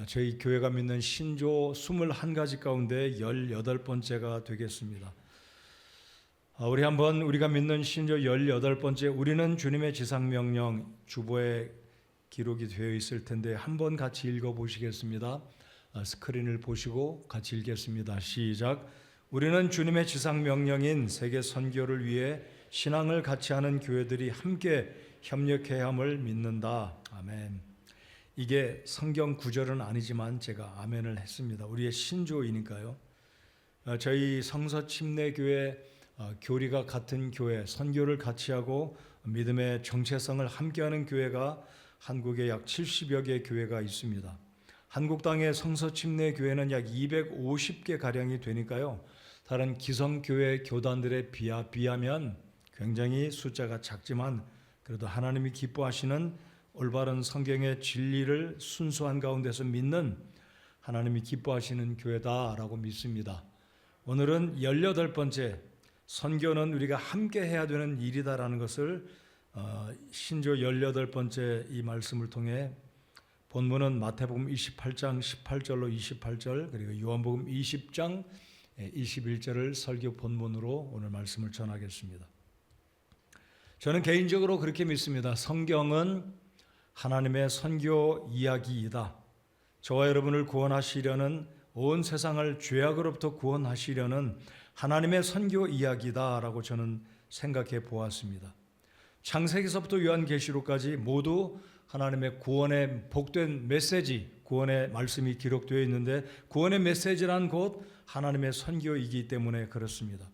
저희 교회가 믿는 신조 21가지 가운데 18번째가 되겠습니다. 우리가 믿는 신조 18번째, 우리는 주님의 지상명령 주보에 기록이 되어 있을 텐데 한번 같이 읽어보시겠습니다. 스크린을 보시고 같이 읽겠습니다. 시작. 우리는 주님의 지상명령인 세계 선교를 위해 신앙을 같이 하는 교회들이 함께 협력해야 함을 믿는다. 아멘. 이게 성경 구절은 아니지만 제가 아멘을 했습니다. 우리의 신조이니까요. 저희 성서침례교회 교리가 같은 교회, 선교를 같이 하고 믿음의 정체성을 함께하는 교회가 한국에 약 70여 개의 교회가 있습니다. 한국 땅의 성서침례교회는 약 250개 가량이 되니까요. 다른 기성교회 교단들에 비하면 굉장히 숫자가 작지만 그래도 하나님이 기뻐하시는 올바른 성경의 진리를 순수한 가운데서 믿는 하나님이 기뻐하시는 교회다라고 믿습니다. 오늘은 18번째, 선교는 우리가 함께 해야 되는 일이다라는 것을 신조 18번째 이 말씀을 통해 본문은 마태복음 28장 18절로 28절 그리고 요한복음 20장 21절을 설교 본문으로 오늘 말씀을 전하겠습니다. 저는 개인적으로 그렇게 믿습니다. 성경은 하나님의 선교 이야기이다. 저와 여러분을 구원하시려는, 온 세상을 죄악으로부터 구원하시려는 하나님의 선교 이야기다라고 저는 생각해 보았습니다. 창세기서부터 요한계시록까지 모두 하나님의 구원의 복된 메시지, 구원의 말씀이 기록되어 있는데 구원의 메시지란 곧 하나님의 선교이기 때문에 그렇습니다.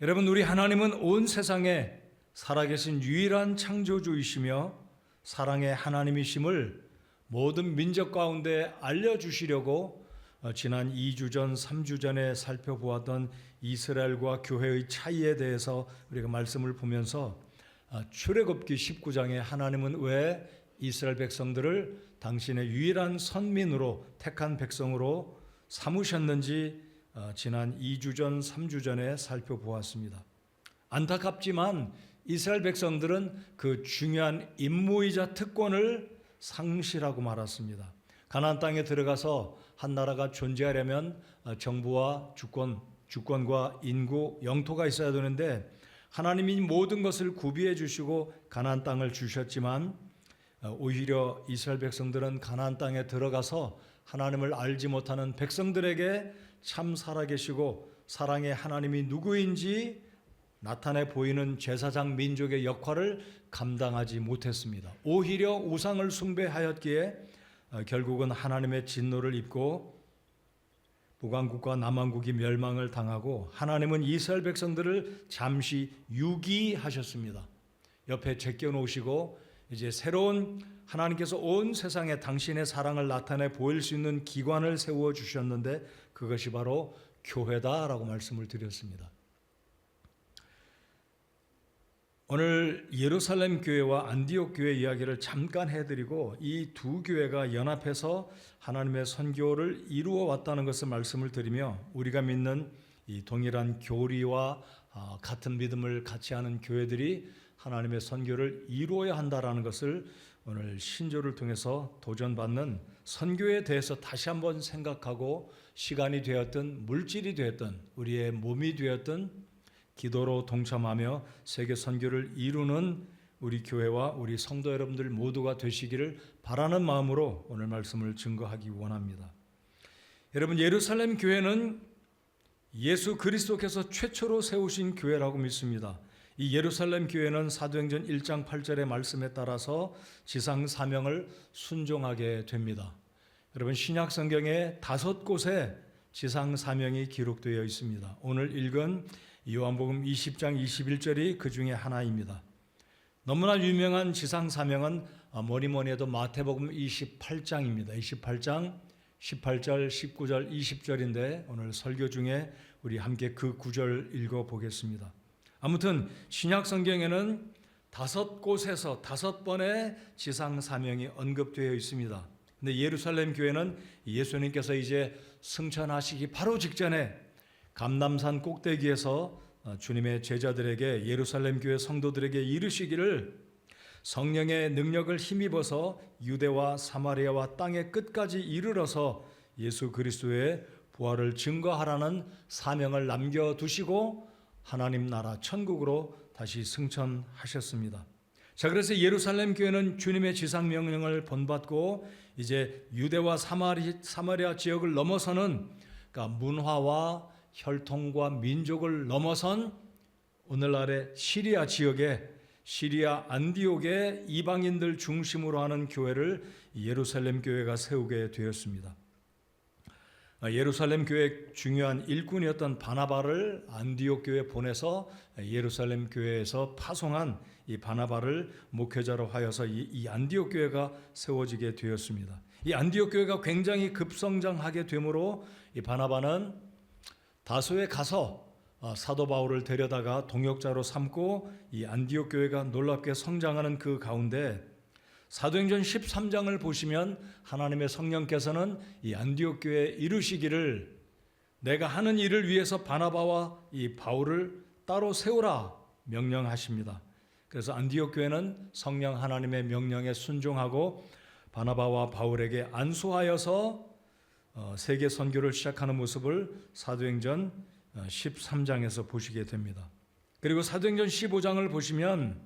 여러분, 우리 하나님은 온 세상에 살아계신 유일한 창조주이시며 사랑의 하나님이심을 모든 민족 가운데 알려주시려고 지난 2주 전, 3주 전에 살펴보았던 이스라엘과 교회의 차이에 대해서 우리가 말씀을 보면서 출애굽기 19장에 하나님은 왜 이스라엘 백성들을 당신의 유일한 선민으로 택한 백성으로 삼으셨는지 지난 2주 전, 3주 전에 살펴보았습니다. 안타깝지만 이스라엘 백성들은 그 중요한 임무이자 특권을 상실하고 말았습니다. 가나안 땅에 들어가서 한 나라가 존재하려면 정부와 주권과 인구, 영토가 있어야 되는데 하나님이 모든 것을 구비해 주시고 가나안 땅을 주셨지만 오히려 이스라엘 백성들은 가나안 땅에 들어가서 하나님을 알지 못하는 백성들에게 참 살아계시고 사랑의 하나님이 누구인지 나타내 보이는 제사장 민족의 역할을 감당하지 못했습니다. 오히려 우상을 숭배하였기에 결국은 하나님의 진노를 입고 북왕국과 남왕국이 멸망을 당하고 하나님은 이스라엘 백성들을 잠시 유기하셨습니다. 옆에 제껴놓으시고 이제 새로운 하나님께서 온 세상에 당신의 사랑을 나타내 보일 수 있는 기관을 세워 주셨는데 그것이 바로 교회다라고 말씀을 드렸습니다. 오늘 예루살렘 교회와 안디옥 교회 이야기를 잠깐 해드리고 이 두 교회가 연합해서 하나님의 선교를 이루어 왔다는 것을 말씀을 드리며 우리가 믿는 이 동일한 교리와 같은 믿음을 같이 하는 교회들이 하나님의 선교를 이루어야 한다라는 것을 오늘 신조를 통해서 도전받는 선교에 대해서 다시 한번 생각하고 시간이 되었든 물질이 되었든 우리의 몸이 되었든 기도로 동참하며 세계 선교를 이루는 우리 교회와 우리 성도 여러분들 모두가 되시기를 바라는 마음으로 오늘 말씀을 증거하기 원합니다. 여러분, 예루살렘 교회는 예수 그리스도께서 최초로 세우신 교회라고 믿습니다. 이 예루살렘 교회는 사도행전 1장 8절의 말씀에 따라서 지상 사명을 순종하게 됩니다. 여러분, 신약 성경에 5곳에 지상 사명이 기록되어 있습니다. 오늘 읽은 요한복음 20장 21절이 그 중에 하나입니다. 너무나 유명한 지상 사명은 뭐니 해도 마태복음 28장입니다. 28장 18절, 19절, 20절인데 오늘 설교 중에 우리 함께 그 구절 읽어보겠습니다. 아무튼 신약 성경에는 5곳에서 5번의 지상 사명이 언급되어 있습니다. 근데 예루살렘 교회는 예수님께서 이제 승천하시기 바로 직전에 감람산 꼭대기에서 주님의 제자들에게 예루살렘 교회 성도들에게 이르시기를 성령의 능력을 힘입어서 유대와 사마리아와 땅의 끝까지 이르러서 예수 그리스도의 부활을 증거하라는 사명을 남겨두시고 하나님 나라 천국으로 다시 승천하셨습니다. 자, 그래서 예루살렘 교회는 주님의 지상명령을 본받고 이제 유대와 사마리아 지역을 넘어서는, 그러니까 문화와 혈통과 민족을 넘어선 오늘날의 시리아 지역에, 시리아 안디옥의 이방인들 중심으로 하는 교회를 예루살렘 교회가 세우게 되었습니다. 예루살렘 교회의 중요한 일꾼이었던 바나바를 안디옥 교회에 보내서 예루살렘 교회에서 파송한 이 바나바를 목회자로 하여서 이 안디옥 교회가 세워지게 되었습니다. 이 안디옥 교회가 굉장히 급성장하게 되므로 이 바나바는 다소에 가서 사도 바울을 데려다가 동역자로 삼고 이 안디옥 교회가 놀랍게 성장하는 그 가운데 사도행전 13장을 보시면 하나님의 성령께서는 이 안디옥 교회에 이르시기를 내가 하는 일을 위해서 바나바와 이 바울을 따로 세우라 명령하십니다. 그래서 안디옥 교회는 성령 하나님의 명령에 순종하고 바나바와 바울에게 안수하여서 세계 선교를 시작하는 모습을 사도행전 13장에서 보시게 됩니다. 그리고 사도행전 15장을 보시면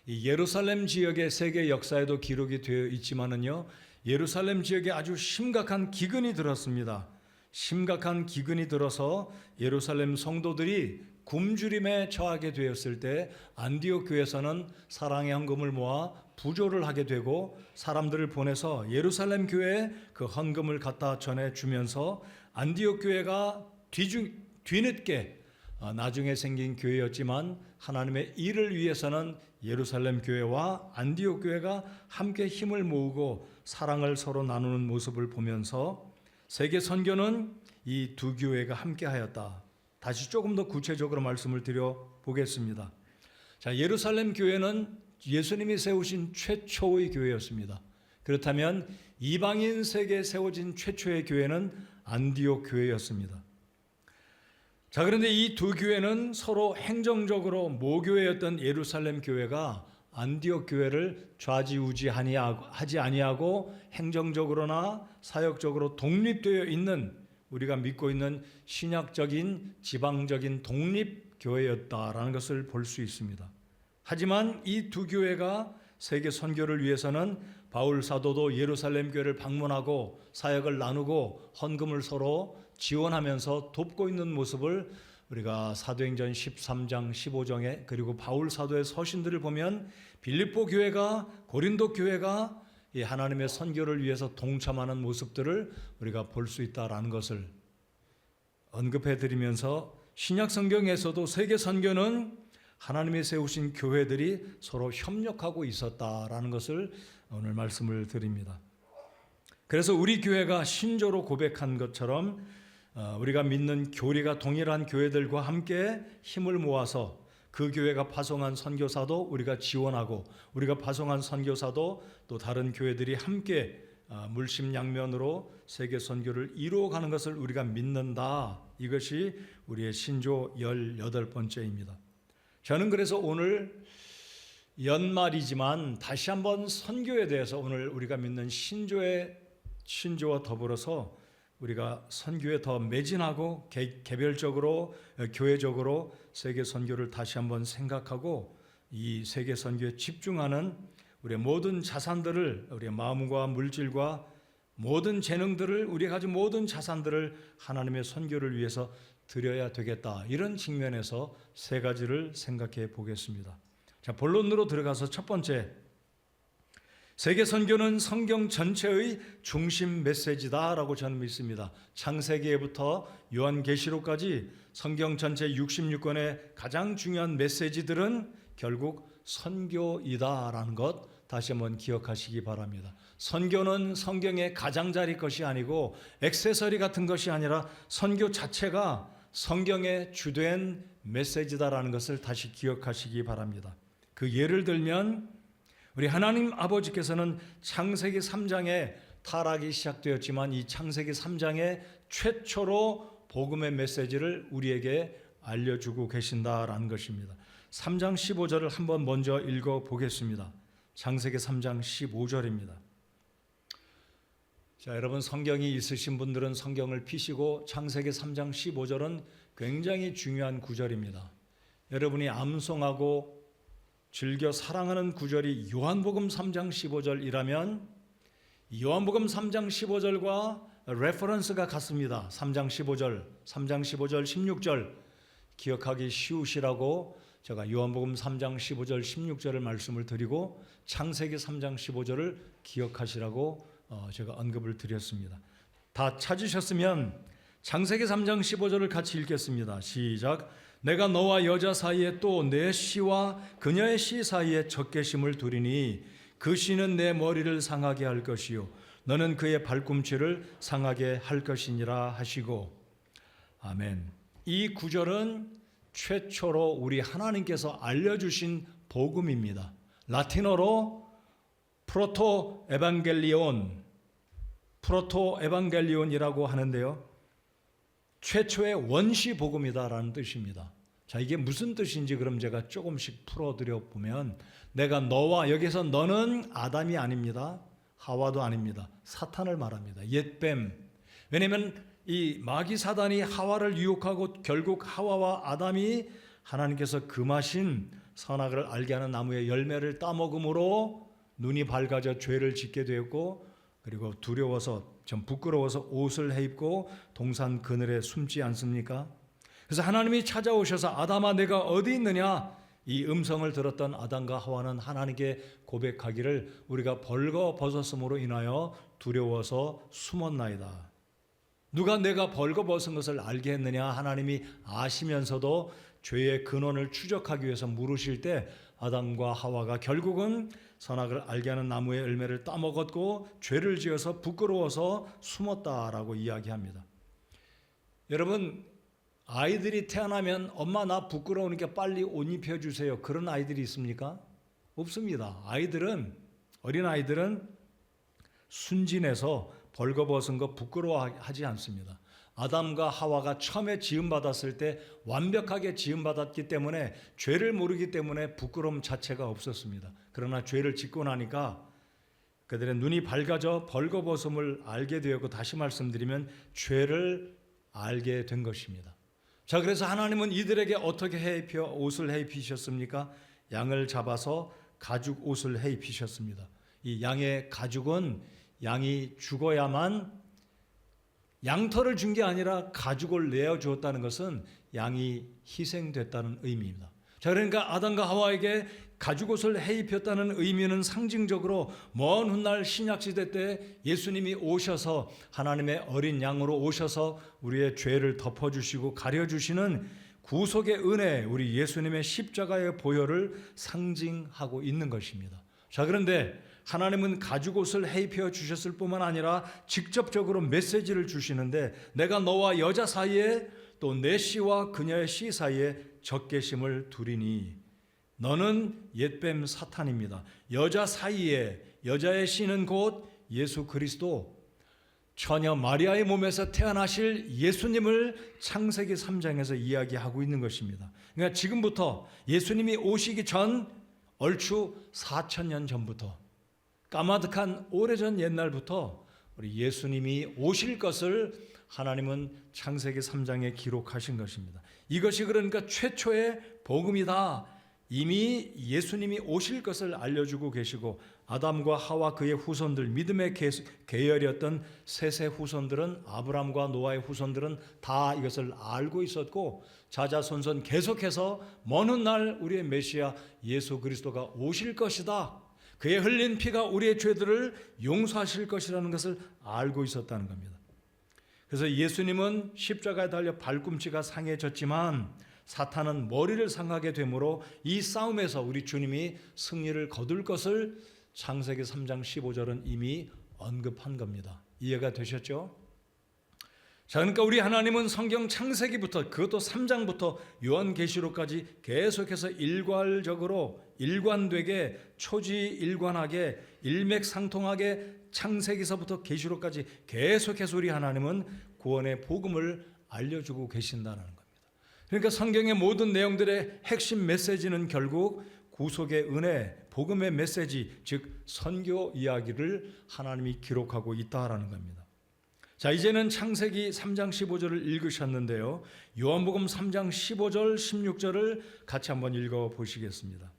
이 예루살렘 지역의 세계 역사에도 기록이 되어 있지만은요, 예루살렘 지역에 아주 심각한 기근이 들었습니다. 심각한 기근이 들어서 예루살렘 성도들이 굶주림에 처하게 되었을 때 안디옥 교회에서는 사랑의 헌금을 모아 부조를 하게 되고 사람들을 보내서 예루살렘 교회에 그 헌금을 갖다 전해주면서 안디옥 교회가 뒤늦게 나중에 생긴 교회였지만 하나님의 일을 위해서는 예루살렘 교회와 안디옥 교회가 함께 힘을 모으고 사랑을 서로 나누는 모습을 보면서 세계 선교는 이 두 교회가 함께 하였다. 다시 조금 더 구체적으로 말씀을 드려 보겠습니다. 자, 예루살렘 교회는 예수님이 세우신 최초의 교회였습니다. 그렇다면 이방인 세계에 세워진 최초의 교회는 안디옥 교회였습니다. 자, 그런데 이 두 교회는 서로 행정적으로 모교회였던 예루살렘 교회가 안디옥 교회를 좌지우지하지 아니하고 행정적으로나 사역적으로 독립되어 있는, 우리가 믿고 있는 신약적인 지방적인 독립교회였다라는 것을 볼 수 있습니다. 하지만 이 두 교회가 세계 선교를 위해서는 바울 사도도 예루살렘 교회를 방문하고 사역을 나누고 헌금을 서로 지원하면서 돕고 있는 모습을 우리가 사도행전 13장 15장에 그리고 바울 사도의 서신들을 보면 빌립보 교회가, 고린도 교회가 이 하나님의 선교를 위해서 동참하는 모습들을 우리가 볼 수 있다라는 것을 언급해 드리면서 신약 성경에서도 세계 선교는 하나님이 세우신 교회들이 서로 협력하고 있었다라는 것을 오늘 말씀을 드립니다. 그래서 우리 교회가 신조로 고백한 것처럼 우리가 믿는 교리가 동일한 교회들과 함께 힘을 모아서 그 교회가 파송한 선교사도 우리가 지원하고 우리가 파송한 선교사도 또 다른 교회들이 함께 물심양면으로 세계 선교를 이루어가는 것을 우리가 믿는다. 이것이 우리의 신조 18번째입니다. 저는 그래서 오늘 연말이지만 다시 한번 선교에 대해서 오늘 우리가 믿는 신조와 더불어서 우리가 선교에 더 매진하고 개별적으로 교회적으로 세계 선교를 다시 한번 생각하고 이 세계 선교에 집중하는 우리의 모든 자산들을, 우리의 마음과 물질과 모든 재능들을, 우리가 가진 모든 자산들을 하나님의 선교를 위해서 드려야 되겠다. 이런 측면에서 세 가지를 생각해 보겠습니다. 자, 본론으로 들어가서 첫 번째, 세계 선교는 성경 전체의 중심 메시지다라고 저는 믿습니다. 창세기부터 요한계시록까지 성경 전체 66권의 가장 중요한 메시지들은 결국 선교이다라는 것 다시 한번 기억하시기 바랍니다. 선교는 성경의 가장자리 것이 아니고 액세서리 같은 것이 아니라 선교 자체가 성경의 주된 메시지다라는 것을 다시 기억하시기 바랍니다. 그 예를 들면 우리 하나님 아버지께서는 창세기 3장에 타락이 시작되었지만 이 창세기 3장에 최초로 복음의 메시지를 우리에게 알려주고 계신다라는 것입니다. 3장 15절을 한번 먼저 읽어보겠습니다. 창세기 3장 15절입니다. 자, 여러분 성경이 있으신 분들은 성경을 펴시고 창세기 3장 15절은 굉장히 중요한 구절입니다. 여러분이 암송하고 즐겨 사랑하는 구절이 요한복음 3장 15절이라면 요한복음 3장 15절과 레퍼런스가 같습니다. 3장 15절, 3장 15절, 16절 기억하기 쉬우시라고 제가 요한복음 3장 15절, 16절을 말씀을 드리고 창세기 3장 15절을 기억하시라고 제가 언급을 드렸습니다. 다 찾으셨으면 창세기 3장 15절을 같이 읽겠습니다. 시작. 내가 너와 여자 사이에 또 내 씨와 그녀의 씨 사이에 적개심을 두리니 그 씨는 내 머리를 상하게 할 것이요 너는 그의 발꿈치를 상하게 할 것이니라 하시고. 아멘. 이 구절은 최초로 우리 하나님께서 알려주신 복음입니다. 라틴어로 프로토 에반겔리온이라고 하는데요. 최초의 원시 복음이다라는 뜻입니다. 자, 이게 무슨 뜻인지 그럼 제가 조금씩 풀어드려 보면, 내가 너와, 여기서 너는 아담이 아닙니다. 하와도 아닙니다. 사탄을 말합니다. 옛뱀. 왜냐하면 이 마귀 사단이 하와를 유혹하고 결국 하와와 아담이 하나님께서 금하신 선악을 알게 하는 나무의 열매를 따먹음으로 눈이 밝아져 죄를 짓게 되었고, 그리고 두려워서 좀 부끄러워서 옷을 해입고 동산 그늘에 숨지 않습니까? 그래서 하나님이 찾아오셔서 아담아 내가 어디 있느냐, 이 음성을 들었던 아담과 하와는 하나님께 고백하기를 우리가 벌거벗었음으로 인하여 두려워서 숨었나이다. 누가 내가 벌거벗은 것을 알게 했느냐? 하나님이 아시면서도 죄의 근원을 추적하기 위해서 물으실 때 아담과 하와가 결국은 선악을 알게 하는 나무의 열매를 따먹었고 죄를 지어서 부끄러워서 숨었다라고 이야기합니다. 여러분, 아이들이 태어나면 엄마 나 부끄러우니까 빨리 옷 입혀주세요, 그런 아이들이 있습니까? 없습니다. 어린 아이들은 순진해서 벌거벗은 거 부끄러워하지 않습니다. 아담과 하와가 처음에 지음받았을 때 완벽하게 지음받았기 때문에 죄를 모르기 때문에 부끄러움 자체가 없었습니다. 그러나 죄를 짓고 나니까 그들의 눈이 밝아져 벌거벗음을 알게 되었고, 다시 말씀드리면 죄를 알게 된 것입니다. 자, 그래서 하나님은 이들에게 어떻게 옷을 해입히셨습니까? 양을 잡아서 가죽 옷을 해입히셨습니다. 이 양의 가죽은 양이 죽어야만, 양털을 준 게 아니라 가죽을 내어주었다는 것은 양이 희생됐다는 의미입니다. 자, 그러니까 아담과 하와에게 가죽옷을 해입혔다는 의미는 상징적으로 먼 훗날 신약시대 때 예수님이 오셔서 하나님의 어린 양으로 오셔서 우리의 죄를 덮어주시고 가려주시는 구속의 은혜, 우리 예수님의 십자가의 보혈을 상징하고 있는 것입니다. 자, 그런데 하나님은 가죽옷을 해입혀 주셨을 뿐만 아니라 직접적으로 메시지를 주시는데, 내가 너와 여자 사이에 또 내 씨와 그녀의 씨 사이에 적개심을 두리니, 너는 옛뱀 사탄입니다. 여자 사이에, 여자의 씨는 곧 예수 그리스도, 처녀 마리아의 몸에서 태어나실 예수님을 창세기 3장에서 이야기하고 있는 것입니다. 그러니까 지금부터 예수님이 오시기 전 얼추 4,000년 전부터, 까마득한 오래전 옛날부터 우리 예수님이 오실 것을 하나님은 창세기 3장에 기록하신 것입니다. 이것이 그러니까 최초의 복음이다. 이미 예수님이 오실 것을 알려주고 계시고, 아담과 하와 그의 후손들, 믿음의 계열이었던 셋의 후손들은, 아브람과 노아의 후손들은 다 이것을 알고 있었고, 자자손손 계속해서 먼 훗날 우리의 메시아 예수 그리스도가 오실 것이다, 그의 흘린 피가 우리의 죄들을 용서하실 것이라는 것을 알고 있었다는 겁니다. 그래서 예수님은 십자가에 달려 발꿈치가 상해졌지만 사탄은 머리를 상하게 되므로 이 싸움에서 우리 주님이 승리를 거둘 것을 창세기 3장 15절은 이미 언급한 겁니다. 이해가 되셨죠? 자, 그러니까 우리 하나님은 성경 창세기부터, 그것도 3장부터 요한계시록까지 계속해서 일괄적으로 일관되게 초지일관하게 일맥상통하게 창세기서부터 계시록까지 계속해서 우리 하나님은 구원의 복음을 알려주고 계신다는 겁니다. 그러니까 성경의 모든 내용들의 핵심 메시지는 결국 구속의 은혜, 복음의 메시지, 즉 선교 이야기를 하나님이 기록하고 있다라는 겁니다. 자, 이제는 창세기 3장 15절을 읽으셨는데요. 요한복음 3장 15절, 16절을 같이 한번 읽어보시겠습니다.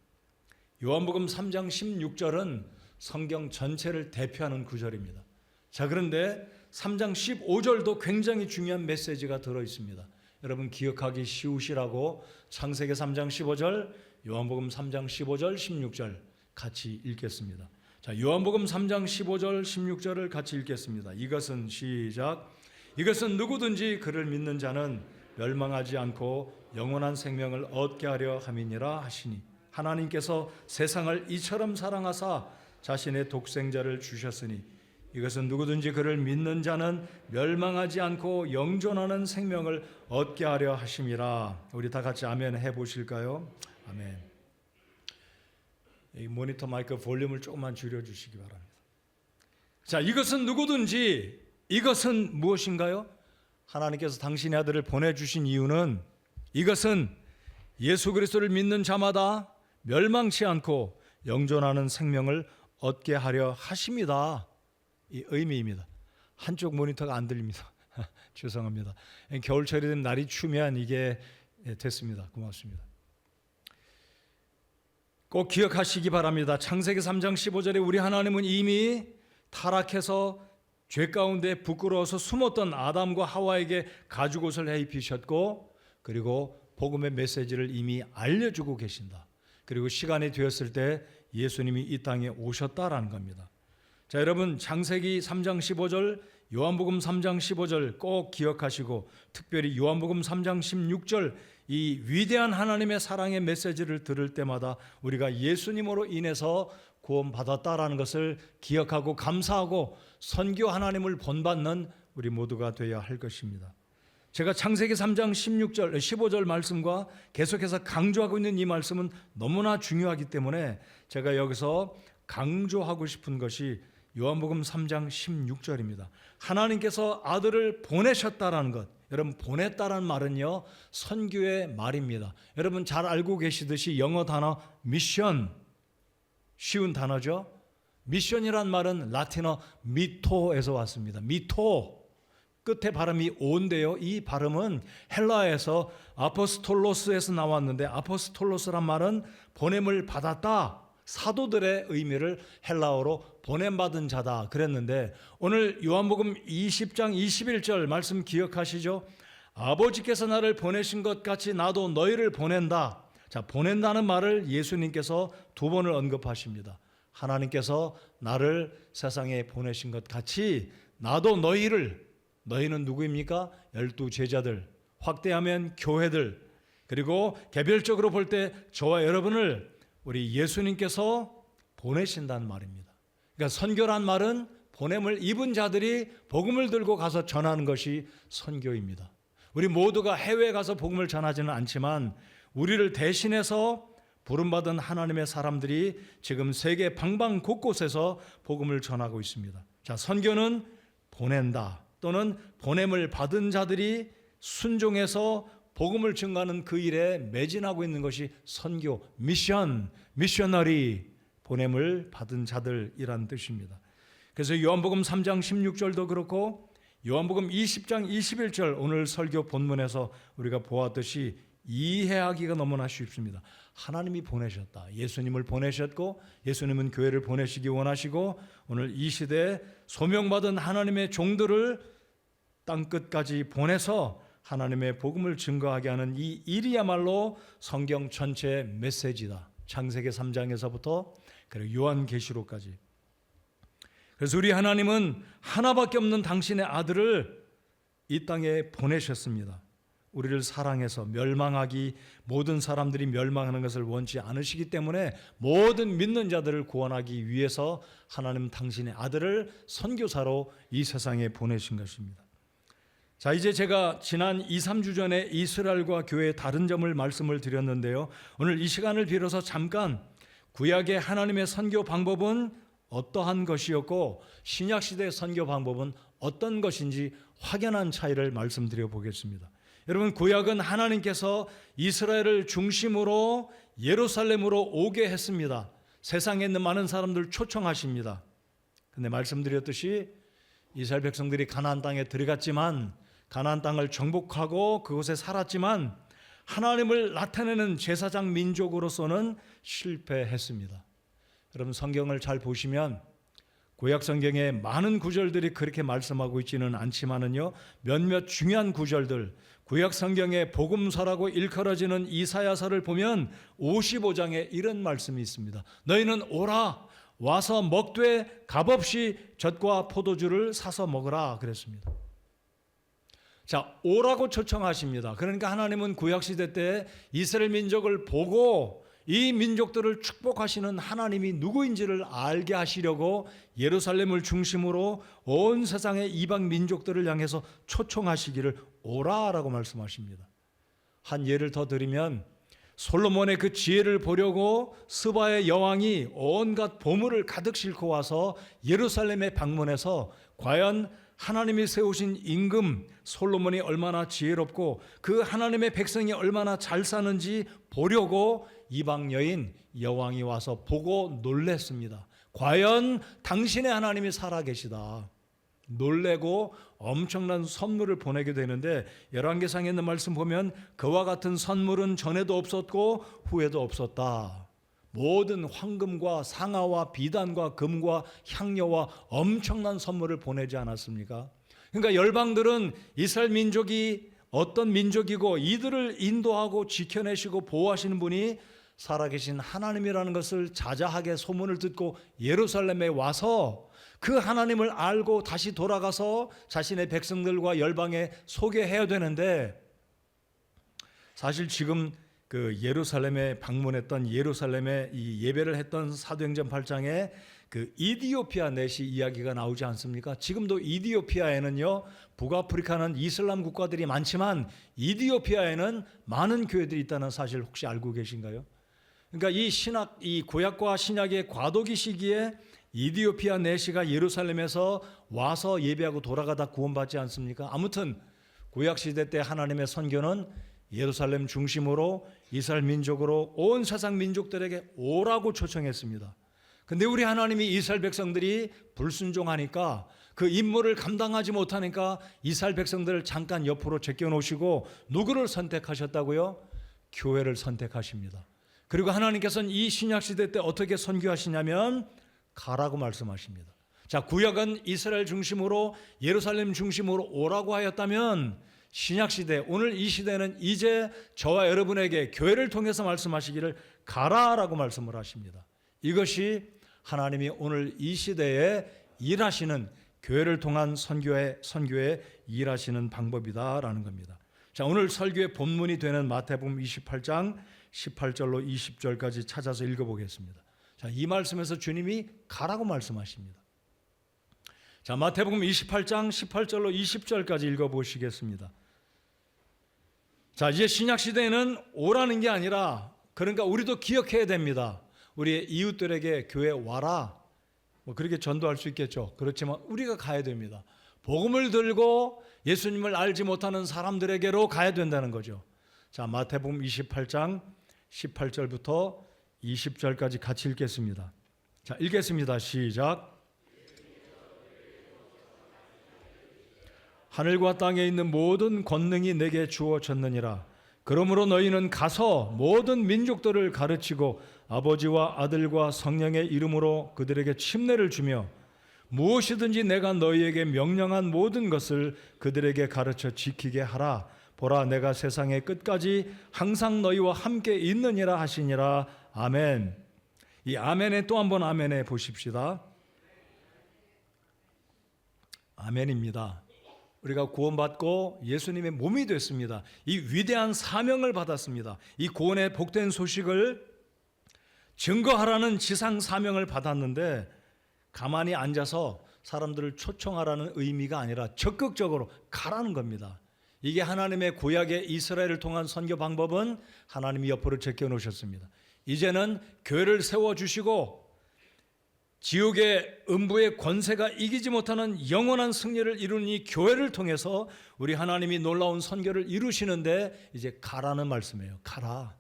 요한복음 3장 16절은 성경 전체를 대표하는 구절입니다. 자, 그런데 3장 15절도 굉장히 중요한 메시지가 들어있습니다. 여러분 기억하기 쉬우시라고 창세기 3장 15절, 요한복음 3장 15절, 16절 같이 읽겠습니다. 자, 요한복음 3장 15절, 16절을 같이 읽겠습니다. 이것은 시작. 이것은 누구든지 그를 믿는 자는 멸망하지 않고 영원한 생명을 얻게 하려 함이니라 하시니 하나님께서 세상을 이처럼 사랑하사 자신의 독생자를 주셨으니 이것은 누구든지 그를 믿는 자는 멸망하지 않고 영존하는 생명을 얻게 하려 하심이라. 우리 다 같이 아멘 해보실까요? 아멘. 이 모니터 마이크 볼륨을 조금만 줄여주시기 바랍니다. 자, 이것은 누구든지, 이것은 무엇인가요? 하나님께서 당신의 아들을 보내주신 이유는 이것은 예수 그리스도를 믿는 자마다 멸망치 않고 영존하는 생명을 얻게 하려 하심이다. 이 의미입니다. 한쪽 모니터가 안 들립니다. 죄송합니다. 겨울철이 되면 날이 추우면 이게 됐습니다. 고맙습니다. 꼭 기억하시기 바랍니다. 창세기 3장 15절에 우리 하나님은 이미 타락해서 죄 가운데 부끄러워서 숨었던 아담과 하와에게 가죽옷을 해 입히셨고, 그리고 복음의 메시지를 이미 알려주고 계신다. 그리고 시간이 되었을 때 예수님이 이 땅에 오셨다라는 겁니다. 자, 여러분 창세기 3장 15절, 요한복음 3장 15절 꼭 기억하시고, 특별히 요한복음 3장 16절 이 위대한 하나님의 사랑의 메시지를 들을 때마다 우리가 예수님으로 인해서 구원받았다라는 것을 기억하고 감사하고 선교 하나님을 본받는 우리 모두가 되어야 할 것입니다. 제가 창세기 3장 16절, 15절 말씀과 계속해서 강조하고 있는 이 말씀은 너무나 중요하기 때문에 제가 여기서 강조하고 싶은 것이 요한복음 3장 16절입니다. 하나님께서 아들을 보내셨다라는 것. 여러분, 보냈다라는 말은요, 선교의 말입니다. 여러분 잘 알고 계시듯이 영어 단어 미션, 쉬운 단어죠. 미션이란 말은 라틴어 미토에서 왔습니다. 미토, 끝에 발음이 오인데요. 이 발음은 헬라에서 아포스톨로스에서 나왔는데, 아포스톨로스란 말은 보냄을 받았다, 사도들의 의미를 헬라어로 보냄받은 자다 그랬는데, 오늘 요한복음 20장 21절 말씀 기억하시죠? 아버지께서 나를 보내신 것 같이 나도 너희를 보낸다. 자, 보낸다는 말을 예수님께서 두 번을 언급하십니다. 하나님께서 나를 세상에 보내신 것 같이 나도 너희를, 너희는 누구입니까? 12 제자들, 확대하면 교회들, 그리고 개별적으로 볼 때 저와 여러분을 우리 예수님께서 보내신다는 말입니다. 그러니까 선교란 말은 보냄을 입은 자들이 복음을 들고 가서 전하는 것이 선교입니다. 우리 모두가 해외에 가서 복음을 전하지는 않지만 우리를 대신해서 부름받은 하나님의 사람들이 지금 세계 방방 곳곳에서 복음을 전하고 있습니다. 자, 선교는 보낸다, 또는 보냄을 받은 자들이 순종해서 복음을 증거하는 그 일에 매진하고 있는 것이 선교, 미션, 미셔너리, 보냄을 받은 자들이란 뜻입니다. 그래서 요한복음 3장 16절도 그렇고 요한복음 20장 21절 오늘 설교 본문에서 우리가 보았듯이 이해하기가 너무나 쉽습니다. 하나님이 보내셨다. 예수님을 보내셨고 예수님은 교회를 보내시기 원하시고 오늘 이 시대에 소명받은 하나님의 종들을 땅끝까지 보내서 하나님의 복음을 증거하게 하는 이 일이야말로 성경 전체의 메시지다. 창세기 3장에서부터 그리고 요한계시록까지. 그래서 우리 하나님은 하나밖에 없는 당신의 아들을 이 땅에 보내셨습니다. 우리를 사랑해서 멸망하기, 모든 사람들이 멸망하는 것을 원치 않으시기 때문에 모든 믿는 자들을 구원하기 위해서 하나님 당신의 아들을 선교사로 이 세상에 보내신 것입니다. 자, 이제 제가 지난 2, 3주 전에 이스라엘과 교회의 다른 점을 말씀을 드렸는데요. 오늘 이 시간을 빌어서 잠깐 구약의 하나님의 선교 방법은 어떠한 것이었고 신약시대의 선교 방법은 어떤 것인지 확연한 차이를 말씀드려 보겠습니다. 여러분, 구약은 하나님께서 이스라엘을 중심으로 예루살렘으로 오게 했습니다. 세상에 있는 많은 사람들 초청하십니다. 근데 말씀드렸듯이 이스라엘 백성들이 가나안 땅에 들어갔지만, 가나안 땅을 정복하고 그곳에 살았지만 하나님을 나타내는 제사장 민족으로서는 실패했습니다. 여러분, 성경을 잘 보시면 구약 성경에 많은 구절들이 그렇게 말씀하고 있지는 않지만은요, 몇몇 중요한 구절들, 구약 성경의 복음서라고 일컬어지는 이사야서를 보면 55장에 이런 말씀이 있습니다. 너희는 오라, 와서 먹되 값없이 젖과 포도주를 사서 먹으라 그랬습니다. 자, 오라고 초청하십니다. 그러니까 하나님은 구약시대 때 이스라엘 민족을 보고 이 민족들을 축복하시는 하나님이 누구인지를 알게 하시려고 예루살렘을 중심으로 온 세상의 이방 민족들을 향해서 초청하시기를 오라라고 말씀하십니다. 한 예를 더 드리면, 솔로몬의 그 지혜를 보려고 스바의 여왕이 온갖 보물을 가득 싣고 와서 예루살렘에 방문해서 과연 하나님이 세우신 임금 솔로몬이 얼마나 지혜롭고 그 하나님의 백성이 얼마나 잘 사는지 보려고 이방 여인 여왕이 와서 보고 놀랬습니다. 과연 당신의 하나님이 살아계시다. 놀래고 엄청난 선물을 보내게 되는데, 열왕기상에 있는 말씀 보면 그와 같은 선물은 전에도 없었고 후에도 없었다. 모든 황금과 상아와 비단과 금과 향료와 엄청난 선물을 보내지 않았습니까? 그러니까 열방들은 이스라엘 민족이 어떤 민족이고 이들을 인도하고 지켜내시고 보호하시는 분이 살아계신 하나님이라는 것을 자자하게 소문을 듣고 예루살렘에 와서 그 하나님을 알고 다시 돌아가서 자신의 백성들과 열방에 소개해야 되는데, 사실 지금 그 예루살렘에 방문했던, 예루살렘에 이 예배를 했던 사도행전 8장에 그 이디오피아 넷이 이야기가 나오지 않습니까? 지금도 이디오피아에는요, 북아프리카는 이슬람 국가들이 많지만 이디오피아에는 많은 교회들이 있다는 사실 혹시 알고 계신가요? 그러니까 이 구약과 신약의 과도기 시기에 이디오피아 넷이가 예루살렘에서 와서 예배하고 돌아가다 구원받지 않습니까? 아무튼 구약 시대 때 하나님의 선교는 예루살렘 중심으로 이스라엘 민족으로 온 세상 민족들에게 오라고 초청했습니다. 근데 우리 하나님이 이스라엘 백성들이 불순종하니까, 그 임무를 감당하지 못하니까 이스라엘 백성들을 잠깐 옆으로 제껴놓으시고 누구를 선택하셨다고요? 교회를 선택하십니다. 그리고 하나님께서는 이 신약시대 때 어떻게 선교하시냐면 가라고 말씀하십니다. 자, 구약은 이스라엘 중심으로 예루살렘 중심으로 오라고 하였다면, 신약시대, 오늘 이 시대는 이제 저와 여러분에게 교회를 통해서 말씀하시기를 가라라고 말씀을 하십니다. 이것이 하나님이 오늘 이 시대에 일하시는, 교회를 통한 선교에 일하시는 방법이다라는 겁니다. 자, 오늘 설교의 본문이 되는 마태복음 28장 18절로 20절까지 찾아서 읽어보겠습니다. 자, 이 말씀에서 주님이 가라고 말씀하십니다. 자, 마태복음 28장 18절로 20절까지 읽어보시겠습니다. 자, 이제 신약시대에는 오라는 게 아니라, 그러니까 우리도 기억해야 됩니다. 우리의 이웃들에게 교회 와라, 뭐 그렇게 전도할 수 있겠죠. 그렇지만 우리가 가야 됩니다. 복음을 들고 예수님을 알지 못하는 사람들에게로 가야 된다는 거죠. 자, 마태복음 28장 18절부터 20절까지 같이 읽겠습니다. 자, 읽겠습니다. 시작. 하늘과 땅에 있는 모든 권능이 내게 주어졌느니라. 그러므로 너희는 가서 모든 민족들을 가르치고 아버지와 아들과 성령의 이름으로 그들에게 침례를 주며 무엇이든지 내가 너희에게 명령한 모든 것을 그들에게 가르쳐 지키게 하라. 보라, 내가 세상의 끝까지 항상 너희와 함께 있느니라 하시니라. 아멘. 이 아멘에 또 한번 아멘해 보십시다. 아멘입니다. 우리가 구원받고 예수님의 몸이 됐습니다. 이 위대한 사명을 받았습니다. 이 구원의 복된 소식을 증거하라는 지상 사명을 받았는데, 가만히 앉아서 사람들을 초청하라는 의미가 아니라 적극적으로 가라는 겁니다. 이게 하나님의 구약의 이스라엘을 통한 선교 방법은 하나님이 옆으로 제껴놓으셨습니다. 이제는 교회를 세워주시고 지옥의 음부의 권세가 이기지 못하는 영원한 승리를 이루는 이 교회를 통해서 우리 하나님이 놀라운 선교를 이루시는데 이제 가라는 말씀이에요. 가라.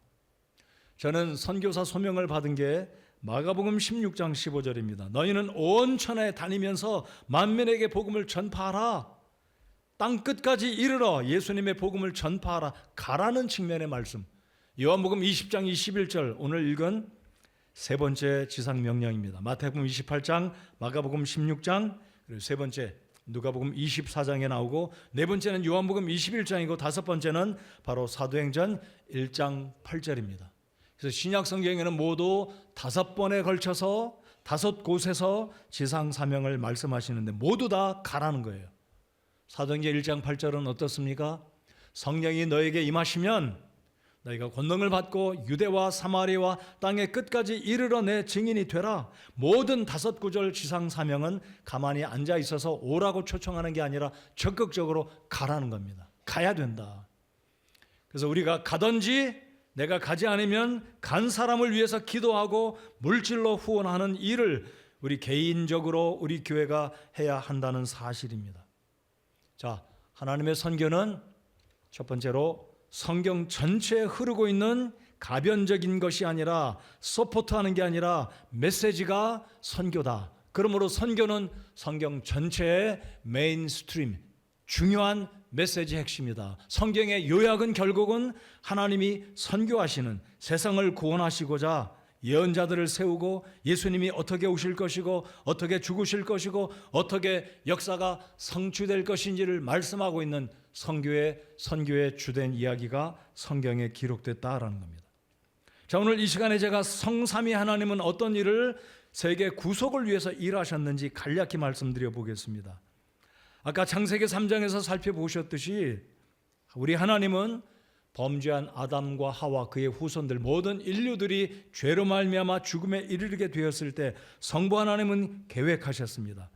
저는 선교사 소명을 받은 게 마가복음 16장 15절입니다. 너희는 온 천하에 다니면서 만민에게 복음을 전파하라. 땅 끝까지 이르러 예수님의 복음을 전파하라. 가라는 측면의 말씀. 요한복음 20장 21절 오늘 읽은 세 번째 지상 명령입니다. 마태복음 28장, 마가복음 16장, 그리고 세 번째 누가복음 24장에 나오고 네 번째는 요한복음 21장이고 다섯 번째는 바로 사도행전 1장 8절입니다. 그래서 신약 성경에는 모두 5번에 걸쳐서 5곳에서 지상 사명을 말씀하시는데 모두 다 가라는 거예요. 사도행전 1장 8절은 어떻습니까? 성령이 너에게 임하시면 너희가 권능을 받고 유대와 사마리아와 땅의 끝까지 이르러 내 증인이 되라. 모든 5구절 지상 사명은 가만히 앉아 있어서 오라고 초청하는 게 아니라 적극적으로 가라는 겁니다. 가야 된다. 그래서 우리가 가든지 내가 가지 않으면 간 사람을 위해서 기도하고 물질로 후원하는 일을 우리 개인적으로 우리 교회가 해야 한다는 사실입니다. 자, 하나님의 선교는 첫 번째로 성경 전체에 흐르고 있는 가변적인 것이 아니라 서포트하는 게 아니라 메시지가 선교다. 그러므로 선교는 성경 전체의 메인스트림, 중요한 메시지 핵심이다. 성경의 요약은 결국은 하나님이 선교하시는 세상을 구원하시고자 예언자들을 세우고 예수님이 어떻게 오실 것이고 어떻게 죽으실 것이고 어떻게 역사가 성취될 것인지를 말씀하고 있는 선교의 주된 이야기가 성경에 기록됐다라는 겁니다. 자, 오늘 이 시간에 제가 성삼위 하나님은 어떤 일을 세계 구속을 위해서 일하셨는지 간략히 말씀드려 보겠습니다. 아까 창세기 3장에서 살펴보셨듯이 우리 하나님은 범죄한 아담과 하와 그의 후손들 모든 인류들이 죄로 말미암아 죽음에 이르게 되었을 때 성부 하나님은 계획하셨습니다.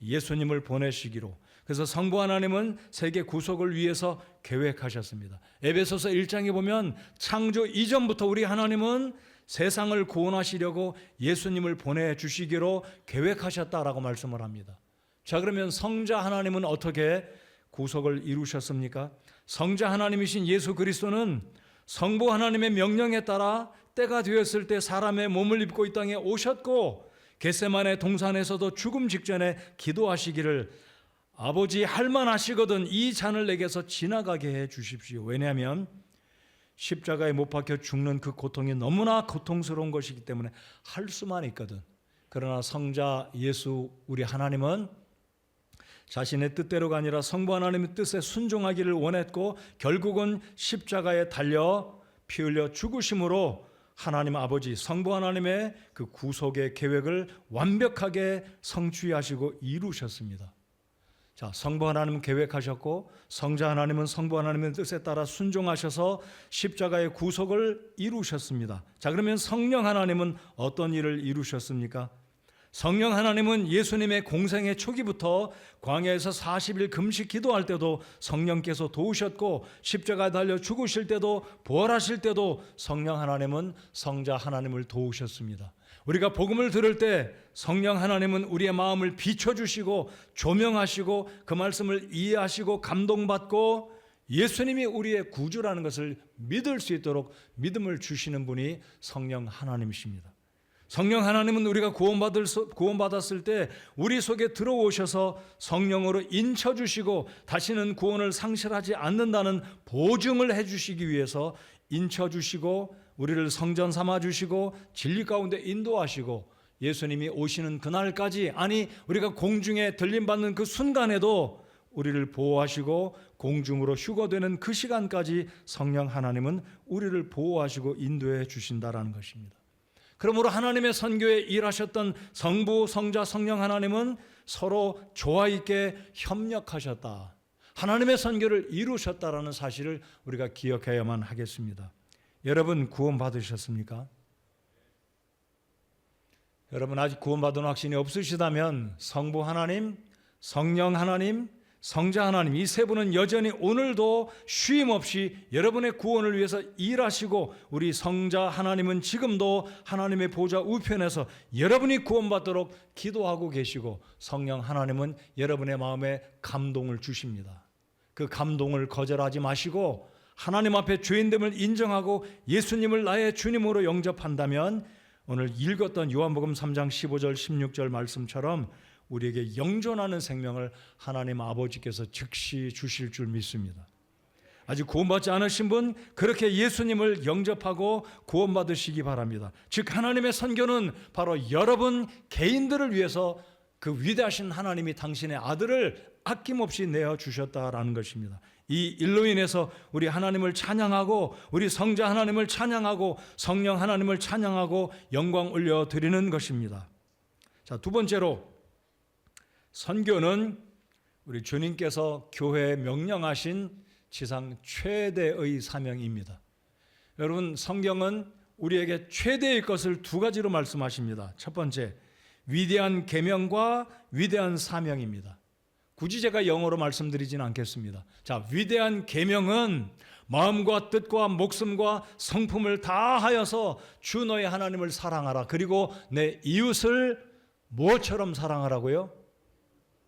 예수님을 보내시기로. 그래서 성부 하나님은 세계 구속을 위해서 계획하셨습니다. 에베소서 1장에 보면 창조 이전부터 우리 하나님은 세상을 구원하시려고 예수님을 보내주시기로 계획하셨다라고 말씀을 합니다. 자, 그러면 성자 하나님은 어떻게 구속을 이루셨습니까? 성자 하나님이신 예수 그리스도는 성부 하나님의 명령에 따라 때가 되었을 때 사람의 몸을 입고 이 땅에 오셨고 겟세마네 동산에서도 죽음 직전에 기도하시기를 아버지 할만하시거든 이 잔을 내게서 지나가게 해 주십시오. 왜냐하면 십자가에 못 박혀 죽는 그 고통이 너무나 고통스러운 것이기 때문에 할 수만 있거든. 그러나 성자 예수 우리 하나님은 자신의 뜻대로가 아니라 성부 하나님의 뜻에 순종하기를 원했고 결국은 십자가에 달려 피 흘려 죽으심으로 하나님 아버지 성부 하나님의 그 구속의 계획을 완벽하게 성취하시고 이루셨습니다. 자, 성부 하나님은 계획하셨고 성자 하나님은 성부 하나님의 뜻에 따라 순종하셔서 십자가의 구속을 이루셨습니다. 자, 그러면 성령 하나님은 어떤 일을 이루셨습니까? 성령 하나님은 예수님의 공생의 초기부터 광야에서 40일 금식 기도할 때도 성령께서 도우셨고 십자가에 달려 죽으실 때도 부활하실 때도 성령 하나님은 성자 하나님을 도우셨습니다. 우리가 복음을 들을 때 성령 하나님은 우리의 마음을 비춰주시고 조명하시고 그 말씀을 이해하시고 감동받고 예수님이 우리의 구주라는 것을 믿을 수 있도록 믿음을 주시는 분이 성령 하나님이십니다. 성령 하나님은 우리가 구원받았을 때 우리 속에 들어오셔서 성령으로 인쳐주시고 다시는 구원을 상실하지 않는다는 보증을 해주시기 위해서 인쳐주시고 우리를 성전 삼아주시고 진리 가운데 인도하시고 예수님이 오시는 그날까지, 아니 우리가 공중에 들림받는 그 순간에도 우리를 보호하시고 공중으로 휴거되는 그 시간까지 성령 하나님은 우리를 보호하시고 인도해 주신다라는 것입니다. 그러므로 하나님의 선교에 일하셨던 성부, 성자, 성령 하나님은 서로 조화 있게 협력하셨다. 하나님의 선교를 이루셨다라는 사실을 우리가 기억해야만 하겠습니다. 여러분 구원 받으셨습니까? 여러분 아직 구원받은 확신이 없으시다면 성부 하나님, 성령 하나님, 성자 하나님, 이 세 분은 여전히 오늘도 쉼 없이 여러분의 구원을 위해서 일하시고, 우리 성자 하나님은 지금도 하나님의 보좌 우편에서 여러분이 구원받도록 기도하고 계시고, 성령 하나님은 여러분의 마음에 감동을 주십니다. 그 감동을 거절하지 마시고 하나님 앞에 죄인됨을 인정하고 예수님을 나의 주님으로 영접한다면 오늘 읽었던 요한복음 3장 15절 16절 말씀처럼 우리에게 영존하는 생명을 하나님 아버지께서 즉시 주실 줄 믿습니다. 아직 구원받지 않으신 분, 그렇게 예수님을 영접하고 구원받으시기 바랍니다. 즉 하나님의 선교는 바로 여러분 개인들을 위해서 그 위대하신 하나님이 당신의 아들을 아낌없이 내어주셨다라는 것입니다. 이 일로 인해서 우리 하나님을 찬양하고, 우리 성자 하나님을 찬양하고, 성령 하나님을 찬양하고 영광 올려드리는 것입니다. 자, 두 번째로, 선교는 우리 주님께서 교회에 명령하신 지상 최대의 사명입니다. 여러분, 성경은 우리에게 최대의 것을 두 가지로 말씀하십니다. 첫 번째, 위대한 계명과 위대한 사명입니다. 굳이 제가 영어로 말씀드리지는 않겠습니다. 자, 위대한 계명은 마음과 뜻과 목숨과 성품을 다하여서 주 너의 하나님을 사랑하라. 그리고 내 이웃을 무엇처럼 사랑하라고요?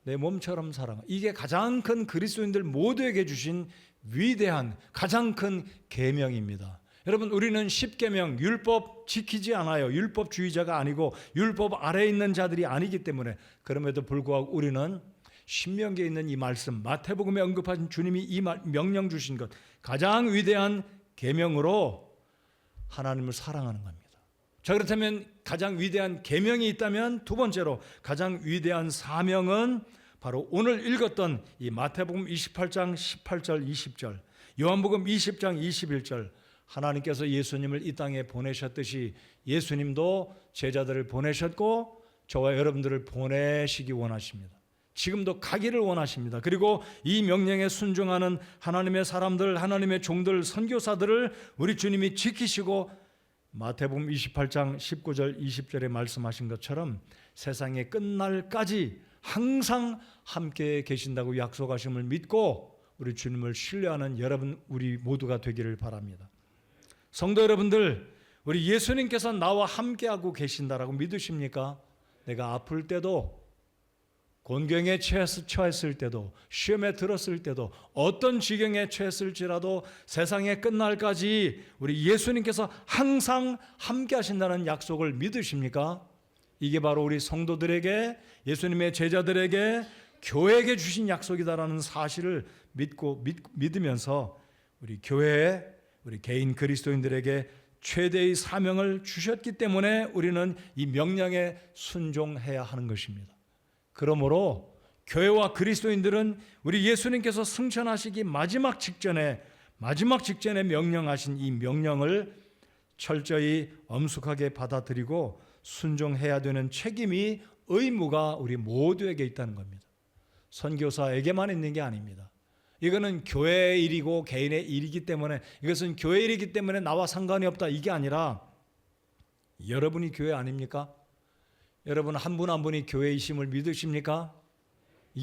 내 몸처럼 사랑하라. 이게 가장 큰 그리스도인들 모두에게 주신 위대한 가장 큰 계명입니다. 여러분, 우리는 십계명, 율법 지키지 않아요. 율법주의자가 아니고 율법 아래에 있는 자들이 아니기 때문에. 그럼에도 불구하고 우리는 신명기에 있는 이 말씀, 마태복음에 언급하신 주님이 이 명령 주신 것, 가장 위대한 계명으로 하나님을 사랑하는 겁니다. 자, 그렇다면 가장 위대한 계명이 있다면 두 번째로 가장 위대한 사명은 바로 오늘 읽었던 이 마태복음 28장 18절 20절, 요한복음 20장 21절, 하나님께서 예수님을 이 땅에 보내셨듯이 예수님도 제자들을 보내셨고 저와 여러분들을 보내시기 원하십니다. 지금도 가기를 원하십니다. 그리고 이 명령에 순종하는 하나님의 사람들, 하나님의 종들, 선교사들을 우리 주님이 지키시고 마태복음 28장 19절 20절에 말씀하신 것처럼 세상의 끝날까지 항상 함께 계신다고 약속하심을 믿고 우리 주님을 신뢰하는 여러분, 우리 모두가 되기를 바랍니다. 성도 여러분들, 우리 예수님께서 나와 함께하고 계신다라고 믿으십니까? 내가 아플 때도, 곤경에 처했을 때도, 시험에 들었을 때도, 어떤 지경에 처했을지라도 세상의 끝날까지 우리 예수님께서 항상 함께 하신다는 약속을 믿으십니까? 이게 바로 우리 성도들에게, 예수님의 제자들에게, 교회에게 주신 약속이다라는 사실을 믿으면서 우리 교회에, 우리 개인 그리스도인들에게 최대의 사명을 주셨기 때문에 우리는 이 명령에 순종해야 하는 것입니다. 그러므로 교회와 그리스도인들은 우리 예수님께서 승천하시기 마지막 직전에 명령하신 이 명령을 철저히 엄숙하게 받아들이고 순종해야 되는 책임이, 의무가 우리 모두에게 있다는 겁니다. 선교사에게만 있는 게 아닙니다. 이거는 교회의 일이고 개인의 일이기 때문에, 이것은 교회 일이기 때문에 나와 상관이 없다, 이게 아니라 여러분이 교회 아닙니까? 여러분 한 분 한 분이 교회이심을 믿으십니까?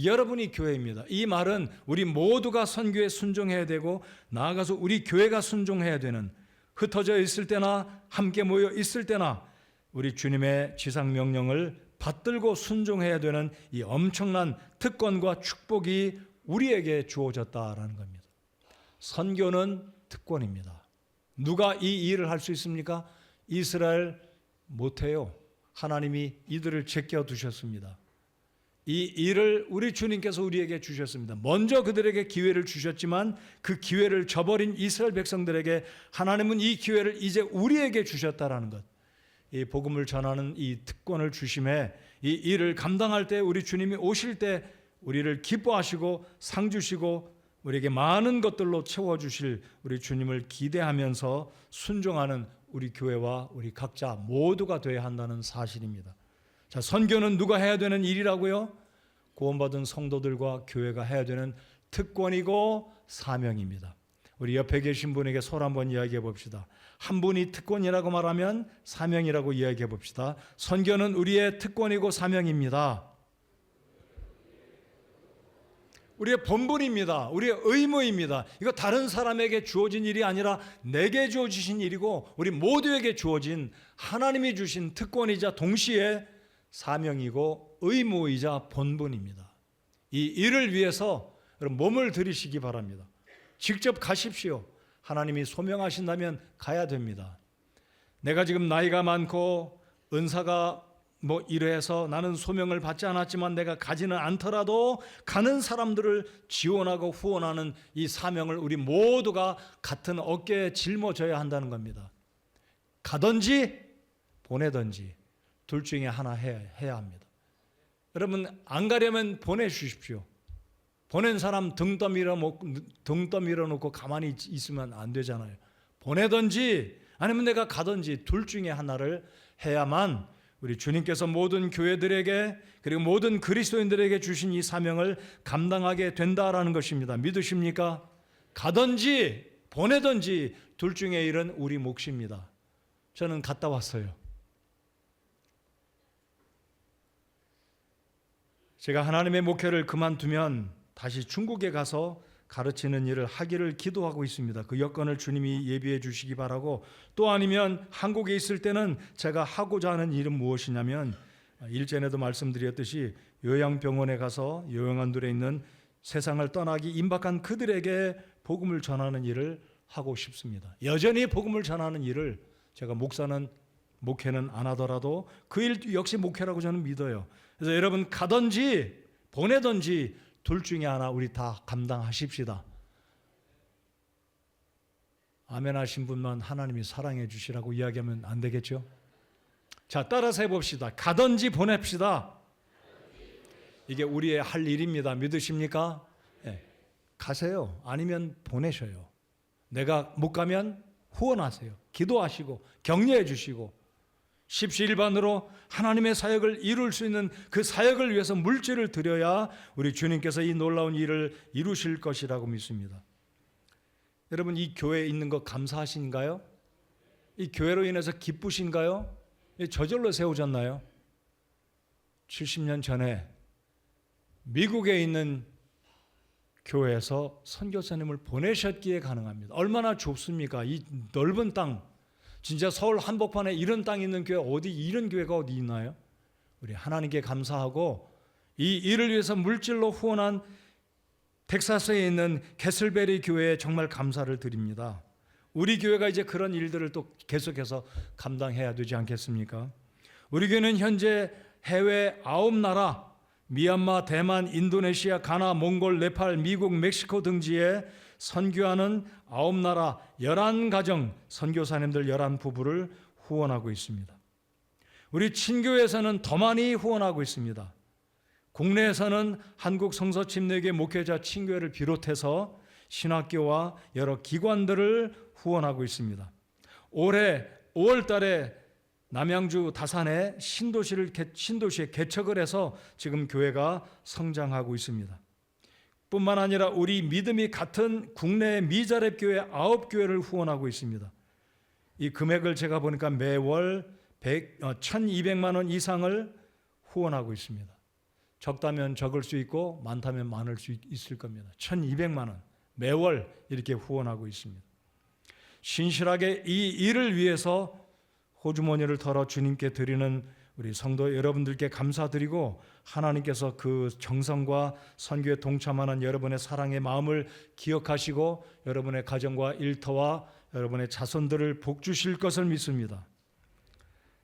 여러분이 교회입니다. 이 말은 우리 모두가 선교에 순종해야 되고 나아가서 우리 교회가 순종해야 되는, 흩어져 있을 때나 함께 모여 있을 때나 우리 주님의 지상명령을 받들고 순종해야 되는 이 엄청난 특권과 축복이 우리에게 주어졌다라는 겁니다. 선교는 특권입니다. 누가 이 일을 할 수 있습니까? 이스라엘 못해요. 하나님이 이들을 제껴두셨습니다. 이 일을 우리 주님께서 우리에게 주셨습니다. 먼저 그들에게 기회를 주셨지만 그 기회를 저버린 이스라엘 백성들에게 하나님은 이 기회를 이제 우리에게 주셨다라는 것. 이 복음을 전하는 이 특권을 주심에 이 일을 감당할 때 우리 주님이 오실 때 우리를 기뻐하시고 상 주시고 우리에게 많은 것들로 채워주실 우리 주님을 기대하면서 순종하는 우리 교회와 우리 각자 모두가 되어야 한다는 사실입니다. 자, 선교는 누가 해야 되는 일이라고요? 구원받은 성도들과 교회가 해야 되는 특권이고 사명입니다. 우리 옆에 계신 분에게 서로 한번 이야기해 봅시다. 한 분이 특권이라고 말하면 사명이라고 이야기해 봅시다. 선교는 우리의 특권이고 사명입니다. 우리의 본분입니다. 우리의 의무입니다. 이거 다른 사람에게 주어진 일이 아니라 내게 주어지신 일이고 우리 모두에게 주어진 하나님이 주신 특권이자 동시에 사명이고 의무이자 본분입니다. 이 일을 위해서 여러분 몸을 들이시기 바랍니다. 직접 가십시오. 하나님이 소명하신다면 가야 됩니다. 내가 지금 나이가 많고 은사가 이래서 나는 소명을 받지 않았지만 내가 가지는 않더라도 가는 사람들을 지원하고 후원하는 이 사명을 우리 모두가 같은 어깨에 짊어져야 한다는 겁니다. 가든지 보내든지 둘 중에 하나 해야 합니다. 여러분 안 가려면 보내주십시오. 보낸 사람 등 떠밀어 놓고 가만히 있으면 안 되잖아요. 보내든지 아니면 내가 가든지 둘 중에 하나를 해야만 우리 주님께서 모든 교회들에게 그리고 모든 그리스도인들에게 주신 이 사명을 감당하게 된다라는 것입니다. 믿으십니까? 가든지 보내든지 둘 중에 일은 우리 몫입니다. 저는 갔다 왔어요. 제가 하나님의 목회를 그만두면 다시 중국에 가서 가르치는 일을 하기를 기도하고 있습니다. 그 여건을 주님이 예비해 주시기 바라고, 또 아니면 한국에 있을 때는 제가 하고자 하는 일은 무엇이냐면 일전에도 말씀드렸듯이 요양병원에 가서 요양원들에 있는 세상을 떠나기 임박한 그들에게 복음을 전하는 일을 하고 싶습니다. 여전히 복음을 전하는 일을 제가 목회는 안 하더라도 그 일 역시 목회라고 저는 믿어요. 그래서 여러분 가든지 보내든지 둘 중에 하나 우리 다 감당하십시다. 아멘 하신 분만 하나님이 사랑해 주시라고 이야기하면 안 되겠죠? 자, 따라서 해봅시다. 가든지 보냅시다. 이게 우리의 할 일입니다. 믿으십니까? 네. 가세요. 아니면 보내셔요. 내가 못 가면 후원하세요. 기도하시고 격려해 주시고 십시일반으로 하나님의 사역을 이룰 수 있는 그 사역을 위해서 물질을 드려야 우리 주님께서 이 놀라운 일을 이루실 것이라고 믿습니다. 여러분 이 교회에 있는 거 감사하신가요? 이 교회로 인해서 기쁘신가요? 저절로 세워졌나요? 70년 전에 미국에 있는 교회에서 선교사님을 보내셨기에 가능합니다. 얼마나 좁습니까? 이 넓은 땅, 진짜 서울 한복판에 이런 땅이 있는 교회 이런 교회가 어디 있나요? 우리 하나님께 감사하고 이 일을 위해서 물질로 후원한 텍사스에 있는 캐슬베리 교회에 정말 감사를 드립니다. 우리 교회가 이제 그런 일들을 또 계속해서 감당해야 되지 않겠습니까? 우리 교회는 현재 해외 9나라 미얀마, 대만, 인도네시아, 가나, 몽골, 네팔, 미국, 멕시코 등지에 선교하는 9나라 11가정 선교사님들 11부부를 후원하고 있습니다. 우리 친교회에서는 더 많이 후원하고 있습니다. 국내에서는 한국 성서침례교회 목회자 친교회를 비롯해서 신학교와 여러 기관들을 후원하고 있습니다. 올해 5월 달에 남양주 다산에 신도시에 개척을 해서 지금 교회가 성장하고 있습니다. 뿐만 아니라 우리 믿음이 같은 국내 미자렙 교회 9교회를 후원하고 있습니다. 이 금액을 제가 보니까 매월 1,200만 원 이상을 후원하고 있습니다. 적다면 적을 수 있고 많다면 많을 수 있을 겁니다. 1,200만 원 매월 이렇게 후원하고 있습니다. 신실하게 이 일을 위해서 호주머니를 털어 주님께 드리는 우리 성도 여러분들께 감사드리고, 하나님께서 그 정성과 선교에 동참하는 여러분의 사랑의 마음을 기억하시고 여러분의 가정과 일터와 여러분의 자손들을 복주실 것을 믿습니다.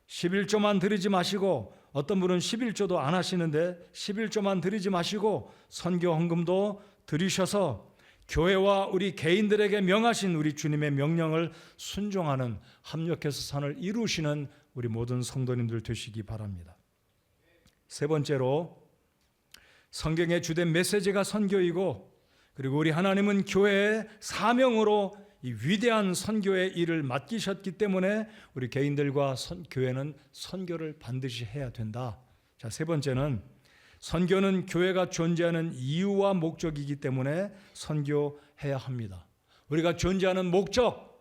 11조만 드리지 마시고, 어떤 분은 11조도 안 하시는데 11조만 드리지 마시고 선교 헌금도 드리셔서 교회와 우리 개인들에게 명하신 우리 주님의 명령을 순종하는 합력해서 선을 이루시는 우리 모든 성도님들 되시기 바랍니다. 세 번째로, 성경의 주된 메시지가 선교이고, 그리고 우리 하나님은 교회의 사명으로 이 위대한 선교의 일을 맡기셨기 때문에 우리 개인들과 교회는 선교를 반드시 해야 된다. 자, 세 번째는 선교는 교회가 존재하는 이유와 목적이기 때문에 선교해야 합니다. 우리가 존재하는 목적,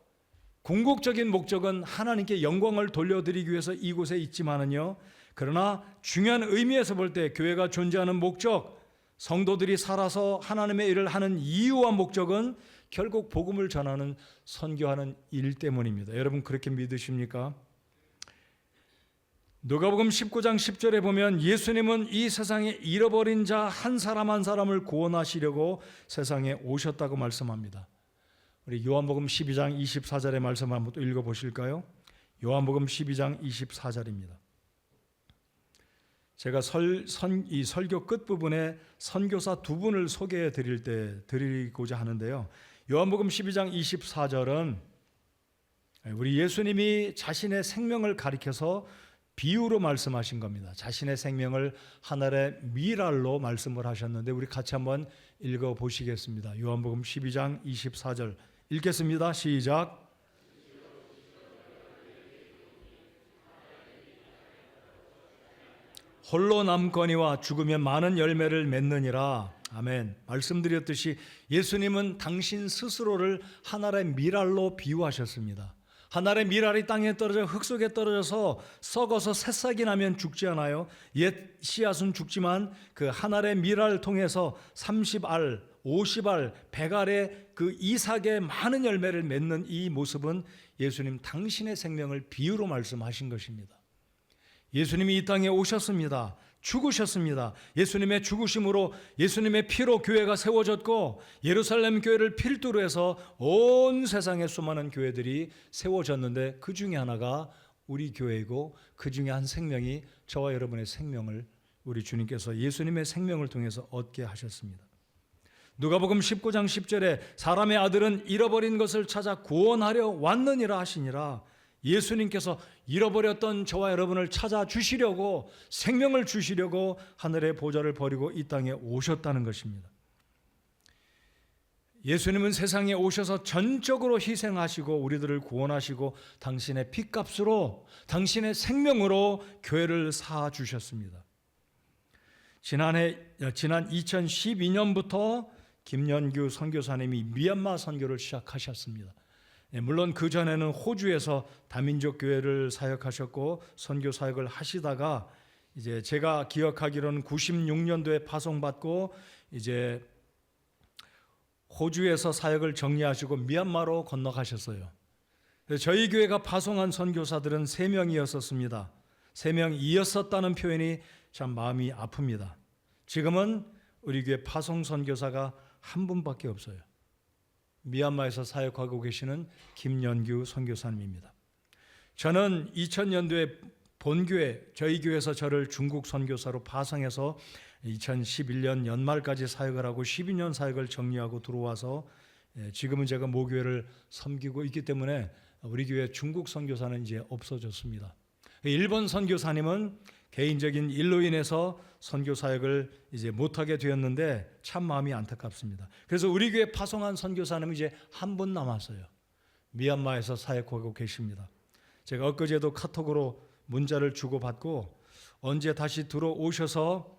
궁극적인 목적은 하나님께 영광을 돌려드리기 위해서 이곳에 있지만은요, 그러나 중요한 의미에서 볼 때 교회가 존재하는 목적, 성도들이 살아서 하나님의 일을 하는 이유와 목적은 결국 복음을 전하는, 선교하는 일 때문입니다. 여러분 그렇게 믿으십니까? 누가복음 19장 10절에 보면 예수님은 이 세상에 잃어버린 자 한 사람 한 사람을 구원하시려고 세상에 오셨다고 말씀합니다. 우리 요한복음 12장 24절의 말씀 한번 또 읽어보실까요? 요한복음 12장 24절입니다. 제가 이 설교 끝부분에 선교사 두 분을 소개해 드리고자 하는데요. 요한복음 12장 24절은 우리 예수님이 자신의 생명을 가리켜서 비유로 말씀하신 겁니다. 자신의 생명을 하늘의 미랄로 말씀을 하셨는데 우리 같이 한번 읽어보시겠습니다. 요한복음 12장 24절 읽겠습니다. 시작. 홀로 남거니와 죽으면 많은 열매를 맺느니라. 아멘. 말씀드렸듯이 예수님은 당신 스스로를 하늘의 미랄로 비유하셨습니다. 하늘의 미랄이 땅에 떨어져 흙 속에 떨어져서 썩어서 새싹이 나면 죽지 않아요. 옛 씨앗은 죽지만 그 하늘의 미랄을 통해서 30알, 50알, 100알의 그 이삭의 많은 열매를 맺는 이 모습은 예수님 당신의 생명을 비유로 말씀하신 것입니다. 예수님이 이 땅에 오셨습니다. 죽으셨습니다. 예수님의 죽으심으로 예수님의 피로 교회가 세워졌고 예루살렘 교회를 필두로 해서 온 세상의 수많은 교회들이 세워졌는데 그 중에 하나가 우리 교회이고 그 중에 한 생명이 저와 여러분의 생명을 우리 주님께서 예수님의 생명을 통해서 얻게 하셨습니다. 누가복음 19장 10절에 사람의 아들은 잃어버린 것을 찾아 구원하려 왔느니라 하시니라. 예수님께서 잃어버렸던 저와 여러분을 찾아주시려고 생명을 주시려고 하늘의 보좌를 버리고 이 땅에 오셨다는 것입니다. 예수님은 세상에 오셔서 전적으로 희생하시고 우리들을 구원하시고 당신의 핏값으로 당신의 생명으로 교회를 사주셨습니다. 지난 2012년부터 김연규 선교사님이 미얀마 선교를 시작하셨습니다. 물론 그 전에는 호주에서 다민족 교회를 사역하셨고 선교 사역을 하시다가 이제 제가 기억하기로는 96년도에 파송받고 이제 호주에서 사역을 정리하시고 미얀마로 건너가셨어요. 저희 교회가 파송한 선교사들은 3명이었었습니다. 3명이었었다는 표현이 참 마음이 아픕니다. 지금은 우리 교회 파송 선교사가 한 분밖에 없어요. 미얀마에서 사역하고 계시는 김연규 선교사님입니다. 저는 2000년도에 본교회, 저희 교회에서 저를 중국 선교사로 파송해서 2011년 연말까지 사역을 하고 12년 사역을 정리하고 들어와서 지금은 제가 모교회를 섬기고 있기 때문에 우리 교회 중국 선교사는 이제 없어졌습니다. 일본 선교사님은 개인적인 일로 인해서 선교 사역을 이제 못하게 되었는데 참 마음이 안타깝습니다. 그래서 우리 교회 파송한 선교사님은 이제 한 분 남았어요. 미얀마에서 사역하고 계십니다. 제가 엊그제도 카톡으로 문자를 주고받고 언제 다시 들어오셔서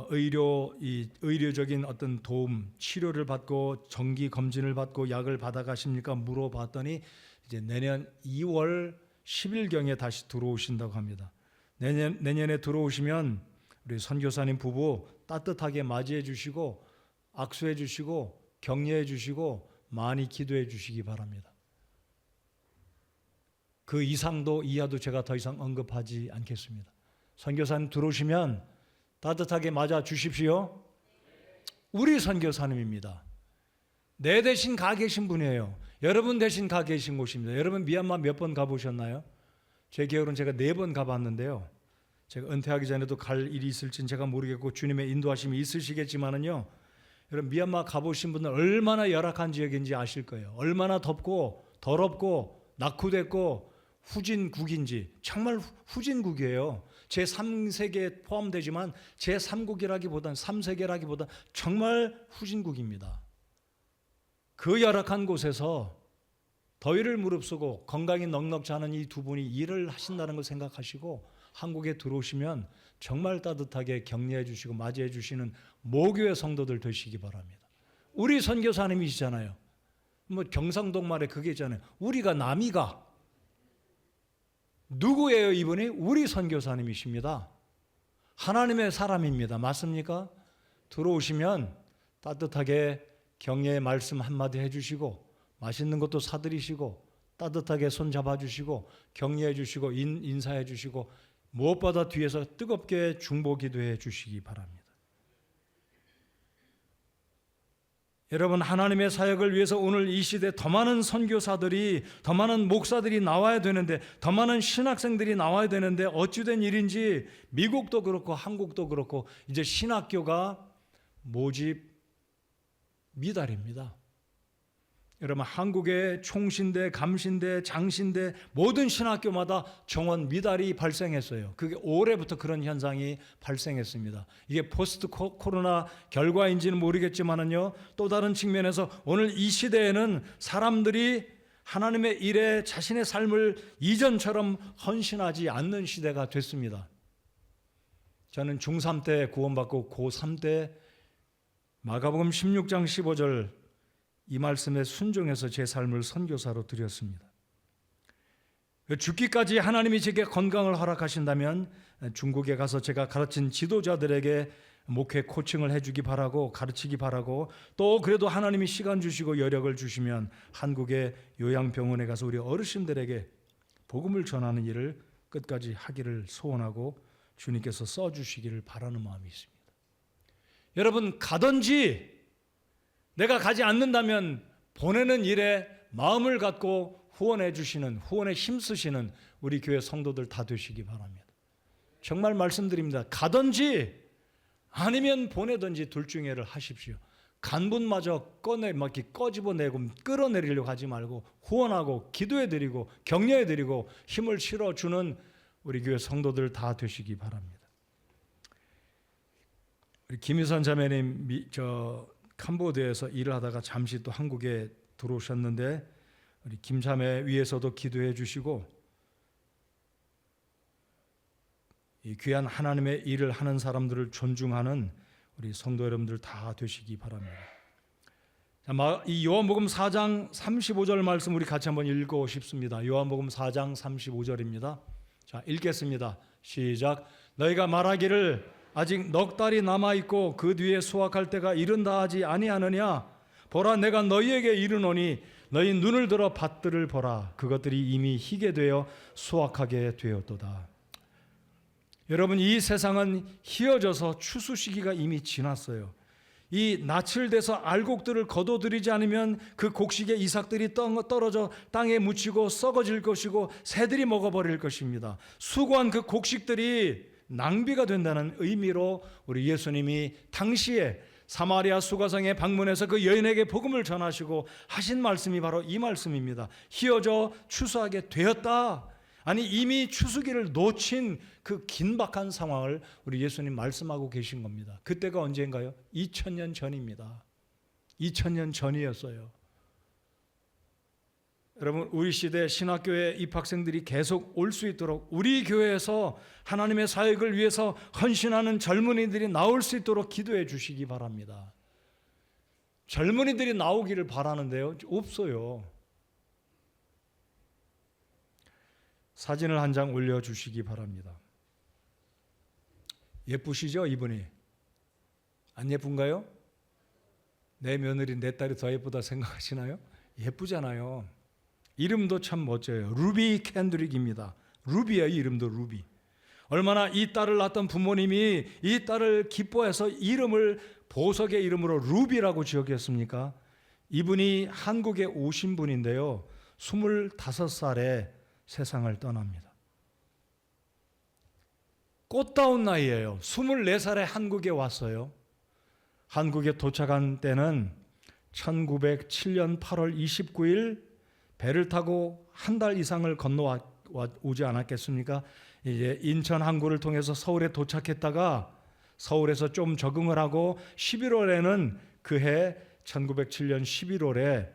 의료적인 어떤 도움, 치료를 받고 정기 검진을 받고 약을 받아가십니까? 물어봤더니 이제 내년 2월 10일경에 다시 들어오신다고 합니다. 내년에 들어오시면 우리 선교사님 부부 따뜻하게 맞이해 주시고 악수해 주시고 격려해 주시고 많이 기도해 주시기 바랍니다. 그 이상도 이하도 제가 더 이상 언급하지 않겠습니다. 선교사님 들어오시면 따뜻하게 맞아 주십시오. 우리 선교사님입니다. 내 대신 가 계신 분이에요. 여러분 대신 가 계신 곳입니다. 여러분 미얀마 몇 번 가보셨나요? 제 기억으로는 제가 4번 가봤는데요. 제가 은퇴하기 전에도 갈 일이 있을지는 제가 모르겠고 주님의 인도하심이 있으시겠지만은요. 여러분 미얀마 가보신 분들 얼마나 열악한 지역인지 아실 거예요. 얼마나 덥고 더럽고 낙후됐고 후진국인지 정말 후진국이에요. 제3세계에 포함되지만 제3국이라기보단 3세계라기보단 정말 후진국입니다. 그 열악한 곳에서 더위를 무릅쓰고 건강이 넉넉지 않은 이 두 분이 일을 하신다는 걸 생각하시고 한국에 들어오시면 정말 따뜻하게 격려해 주시고 맞이해 주시는 모교회 성도들 되시기 바랍니다. 우리 선교사님이시잖아요. 뭐 경상도 말에 그게 있잖아요. 우리가 남이가 누구예요? 이분이 우리 선교사님이십니다. 하나님의 사람입니다. 맞습니까? 들어오시면 따뜻하게 격려의 말씀 한마디 해주시고 맛있는 것도 사드리시고 따뜻하게 손 잡아주시고 격려해 주시고 인사해 주시고 무엇보다 뒤에서 뜨겁게 중보 기도해 주시기 바랍니다. 여러분, 하나님의 사역을 위해서 오늘 이 시대에 더 많은 선교사들이, 더 많은 목사들이 나와야 되는데, 더 많은 신학생들이 나와야 되는데 어찌된 일인지 미국도 그렇고 한국도 그렇고 이제 신학교가 모집 미달입니다. 여러분, 한국의 총신대, 감신대, 장신대 모든 신학교마다 정원 미달이 발생했어요. 그게 올해부터 그런 현상이 발생했습니다. 이게 포스트 코로나 결과인지는 모르겠지만은요, 또 다른 측면에서 오늘 이 시대에는 사람들이 하나님의 일에 자신의 삶을 이전처럼 헌신하지 않는 시대가 됐습니다. 저는 중3 때 구원받고 고3 때 마가복음 16장 15절 이 말씀에 순종해서 제 삶을 선교사로 드렸습니다. 죽기까지 하나님이 제게 건강을 허락하신다면 중국에 가서 제가 가르친 지도자들에게 목회 코칭을 해주기 바라고, 가르치기 바라고, 또 그래도 하나님이 시간 주시고 여력을 주시면 한국의 요양병원에 가서 우리 어르신들에게 복음을 전하는 일을 끝까지 하기를 소원하고 주님께서 써주시기를 바라는 마음이 있습니다. 여러분, 가든지 내가 가지 않는다면 보내는 일에 마음을 갖고 후원해 주시는, 후원에 힘쓰시는 우리 교회 성도들 다 되시기 바랍니다. 정말 말씀드립니다. 가든지 아니면 보내든지 둘 중에를 하십시오. 간분마저 꺼집어내고 끌어내리려고 하지 말고 후원하고 기도해드리고 격려해드리고 힘을 실어주는 우리 교회 성도들 다 되시기 바랍니다. 우리 김희선 자매님 캄보디아에서 일을 하다가 잠시 또 한국에 들어오셨는데 우리 김자매 위해서도 기도해 주시고 이 귀한 하나님의 일을 하는 사람들을 존중하는 우리 성도 여러분들 다 되시기 바랍니다. 이 요한복음 4장 35절 말씀 우리 같이 한번 읽고 싶습니다. 요한복음 4장 35절입니다. 자, 읽겠습니다. 시작. 너희가 말하기를 아직 넉 달이 남아있고 그 뒤에 수확할 때가 이른다 하지 아니하느냐? 보라, 내가 너희에게 이르노니 너희 눈을 들어 밭들을 보라. 그것들이 이미 희게 되어 수확하게 되었도다. 여러분, 이 세상은 희어져서 추수 시기가 이미 지났어요. 이 낯을 대서 알곡들을 거둬들이지 않으면 그 곡식의 이삭들이 떨어져 땅에 묻히고 썩어질 것이고 새들이 먹어버릴 것입니다. 수고한 그 곡식들이 낭비가 된다는 의미로 우리 예수님이 당시에 사마리아 수가성에 방문해서 그 여인에게 복음을 전하시고 하신 말씀이 바로 이 말씀입니다. 희어져 추수하게 되었다. 아니, 이미 추수기를 놓친 그 긴박한 상황을 우리 예수님 말씀하고 계신 겁니다. 그때가 언제인가요? 2000년 전입니다. 2000년 전이었어요. 여러분, 우리 시대 신학교에 입학생들이 계속 올 수 있도록 우리 교회에서 하나님의 사역을 위해서 헌신하는 젊은이들이 나올 수 있도록 기도해 주시기 바랍니다. 젊은이들이 나오기를 바라는데요, 없어요. 사진을 한 장 올려주시기 바랍니다. 예쁘시죠, 이분이? 안 예쁜가요? 내 며느리, 내 딸이 더 예쁘다 생각하시나요? 예쁘잖아요. 이름도 참 멋져요. 루비 캔드릭입니다. 루비예요, 이름도 루비. 얼마나 이 딸을 낳았던 부모님이 이 딸을 기뻐해서 이름을 보석의 이름으로 루비라고 지었겠습니까? 이분이 한국에 오신 분인데요, 25살에 세상을 떠납니다. 꽃다운 나이예요. 24살에 한국에 왔어요. 한국에 도착한 때는 1907년 8월 29일 배를 타고 한 달 이상을 건너오지 않았겠습니까? 이제 인천 항구를 통해서 서울에 도착했다가 서울에서 좀 적응을 하고 11월에는 그해 1907년 11월에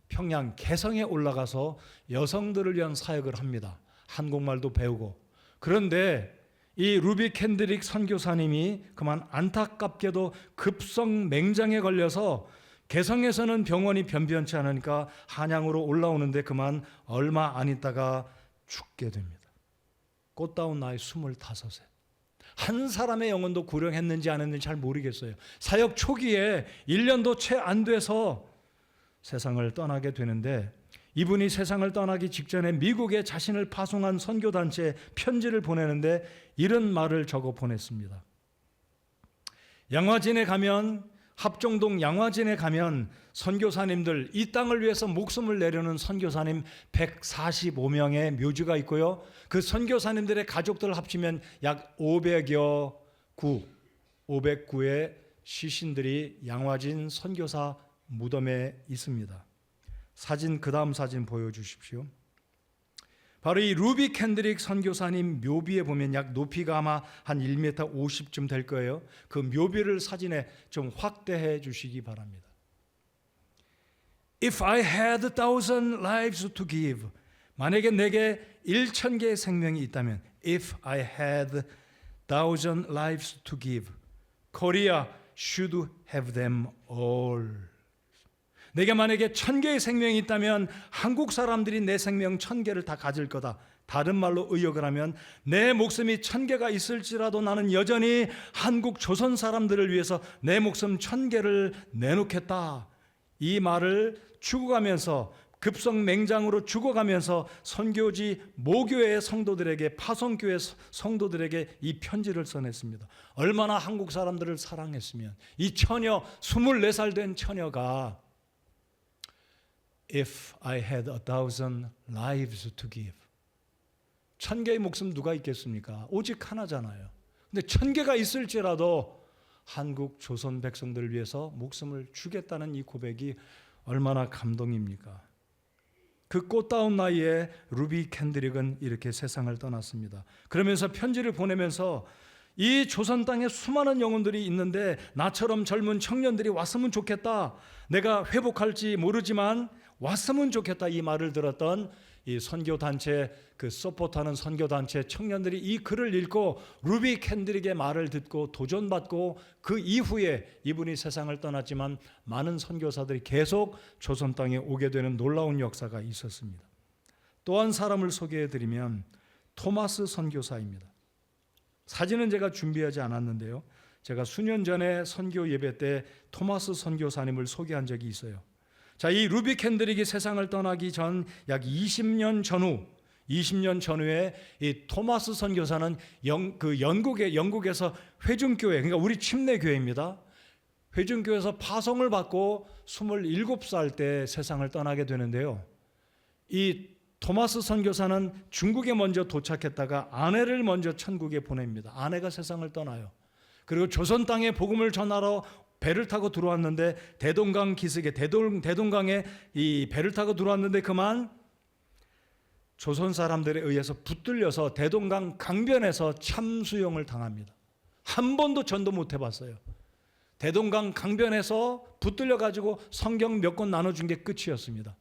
평양 개성에 올라가서 여성들을 위한 사역을 합니다. 한국말도 배우고. 그런데 이 루비 캔드릭 선교사님이 그만 안타깝게도 급성 맹장에 걸려서 개성에서는 병원이 변변치 않으니까 한양으로 올라오는데 그만 얼마 안 있다가 죽게 됩니다. 꽃다운 나이 25세. 한 사람의 영혼도 구령했는지 안 했는지 잘 모르겠어요. 사역 초기에 1년도 채 안 돼서 세상을 떠나게 되는데, 이분이 세상을 떠나기 직전에 미국에 자신을 파송한 선교단체에 편지를 보내는데 이런 말을 적어 보냈습니다. 양화진에 가면, 합정동 양화진에 가면 선교사님들, 이 땅을 위해서 목숨을 내려는 선교사님 145명의 묘지가 있고요. 그 선교사님들의 가족들 합치면 약 509의 시신들이 양화진 선교사 무덤에 있습니다. 사진, 그 다음 사진 보여주십시오. 바로 이 루비 캔드릭 선교사님 묘비에 보면 약 높이가 아마 한 1m 50쯤 될 거예요. 그 묘비를 사진에 좀 확대해 주시기 바랍니다. If I had 1,000 lives to give, 만약에 내게 1,000개의 생명이 있다면, If I had 1,000 lives to give, Korea should have them all. 내게 만약에 1,000개의 생명이 있다면 한국 사람들이 내 생명 1,000개를 다 가질 거다. 다른 말로 의역을 하면 내 목숨이 1,000개가 있을지라도 나는 여전히 한국 조선 사람들을 위해서 내 목숨 1,000개를 내놓겠다. 이 말을 죽어가면서, 급성맹장으로 죽어가면서 선교지 모교회 성도들에게, 파송교회 성도들에게 이 편지를 써냈습니다. 얼마나 한국 사람들을 사랑했으면 이 처녀, 24살 된 처녀가 If I had 1,000 lives to give, 1,000개의 목숨 누가 있겠습니까? 오직 하나잖아요. 근데 1,000개가 있을지라도 한국 조선 백성들을 위해서 목숨을 주겠다는 이 고백이 얼마나 감동입니까? 그 꽃다운 나이에 루비 캔드릭은 이렇게 세상을 떠났습니다. 그러면서 편지를 보내면서 이 조선 땅에 수많은 영혼들이 있는데 나처럼 젊은 청년들이 왔으면 좋겠다. 내가 회복할지 모르지만 왔으면 좋겠다. 이 말을 들었던 이 선교단체, 그 서포트하는 선교단체 청년들이 이 글을 읽고 루비 캔드릭의 말을 듣고 도전받고, 그 이후에 이분이 세상을 떠났지만 많은 선교사들이 계속 조선 땅에 오게 되는 놀라운 역사가 있었습니다. 또 한 사람을 소개해드리면 토마스 선교사입니다. 사진은 제가 준비하지 않았는데요, 제가 수년 전에 선교 예배 때 토마스 선교사님을 소개한 적이 있어요. 자, 이 루비 캔드릭이 세상을 떠나기 전 약 20년 전후에 이 토마스 선교사는 영국에서 회중교회, 그러니까 우리 침례교회입니다. 회중교회에서 파송을 받고 27살 때 세상을 떠나게 되는데요. 이 토마스 선교사는 중국에 먼저 도착했다가 아내를 먼저 천국에 보냅니다. 아내가 세상을 떠나요. 그리고 조선 땅에 복음을 전하러 배를 타고 들어왔는데 대동강 기슭에, 대동강에 이 배를 타고 들어왔는데 그만 조선 사람들에 의해서 붙들려서 대동강 강변에서 참수형을 당합니다. 한 번도 전도 못 해봤어요. 대동강 강변에서 붙들려 가지고 성경 몇 권 나눠준 게 끝이었습니다.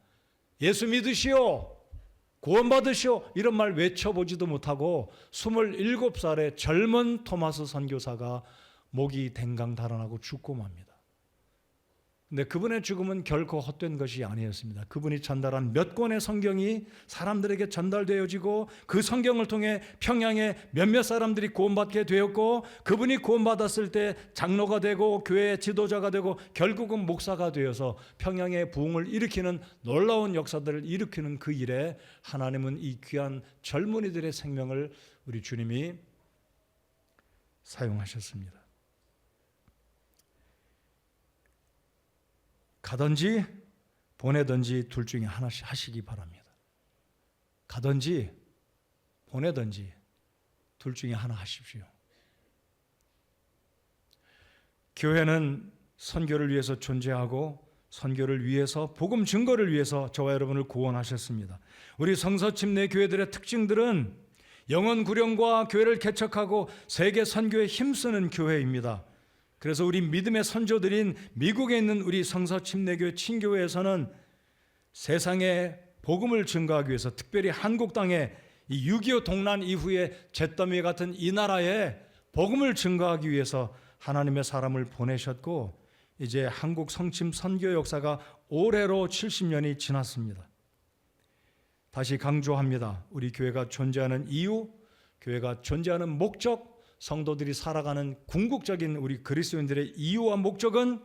예수 믿으시오, 구원받으시오, 이런 말 외쳐보지도 못하고 27살의 젊은 토마스 선교사가 목이 댕강 달아나고 죽고 맙니다. 근데 그분의 죽음은 결코 헛된 것이 아니었습니다. 그분이 전달한 몇 권의 성경이 사람들에게 전달되어지고 그 성경을 통해 평양에 몇몇 사람들이 구원받게 되었고, 그분이 구원받았을 때 장로가 되고 교회의 지도자가 되고 결국은 목사가 되어서 평양의 부흥을 일으키는 놀라운 역사들을 일으키는 그 일에 하나님은 이 귀한 젊은이들의 생명을 우리 주님이 사용하셨습니다. 가든지 보내든지 둘 중에 하나씩 하시기 바랍니다. 가든지 보내든지 둘 중에 하나 하십시오. 교회는 선교를 위해서 존재하고 선교를 위해서, 복음 증거를 위해서 저와 여러분을 구원하셨습니다. 우리 성서침례 교회들의 특징들은 영혼 구령과 교회를 개척하고 세계 선교에 힘쓰는 교회입니다. 그래서 우리 믿음의 선조들인 미국에 있는 우리 성서침례교회 친교회에서는 세상에 복음을 증거하기 위해서, 특별히 한국 땅에 이 6.25 동란 이후에 잿더미 같은 이 나라에 복음을 증거하기 위해서 하나님의 사람을 보내셨고, 이제 한국 성침 선교 역사가 올해로 70년이 지났습니다. 다시 강조합니다. 우리 교회가 존재하는 이유, 교회가 존재하는 목적, 성도들이 살아가는 궁극적인 우리 그리스도인들의 이유와 목적은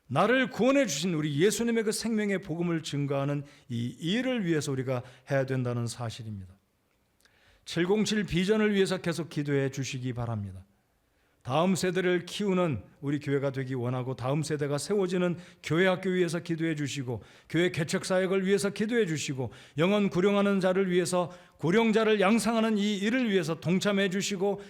나를 구원해 주신 우리 예수님의 그 생명의 복음을 증거하는 이 일을 위해서 우리가 해야 된다는 사실입니다. 707 비전을 위해서 계속 기도해 주시기 바랍니다. 다음 세대를 키우는 우리 교회가 되기 원하고 다음 세대가 세워지는 교회 학교 위해서 기도해 주시고 교회 개척 사역을 위해서 기도해 주시고 영원 구령하는 자를 위해서 구령자를 양상하는 이 일을 위해서 동참해 주시고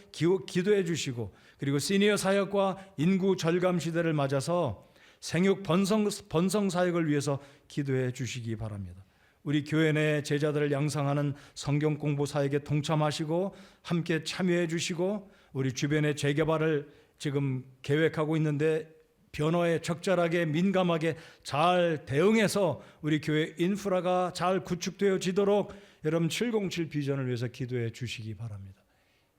기도해 주시고 그리고 시니어 사역과 인구 절감 시대를 맞아서 생육 번성 사역을 위해서 기도해 주시기 바랍니다. 우리 교회 내 제자들을 양성하는 성경 공부 사역에 동참하시고 함께 참여해 주시고 우리 주변의 재개발을 지금 계획하고 있는데 변화에 적절하게 민감하게 잘 대응해서 우리 교회 인프라가 잘 구축되어지도록 여러분 707 비전을 위해서 기도해 주시기 바랍니다.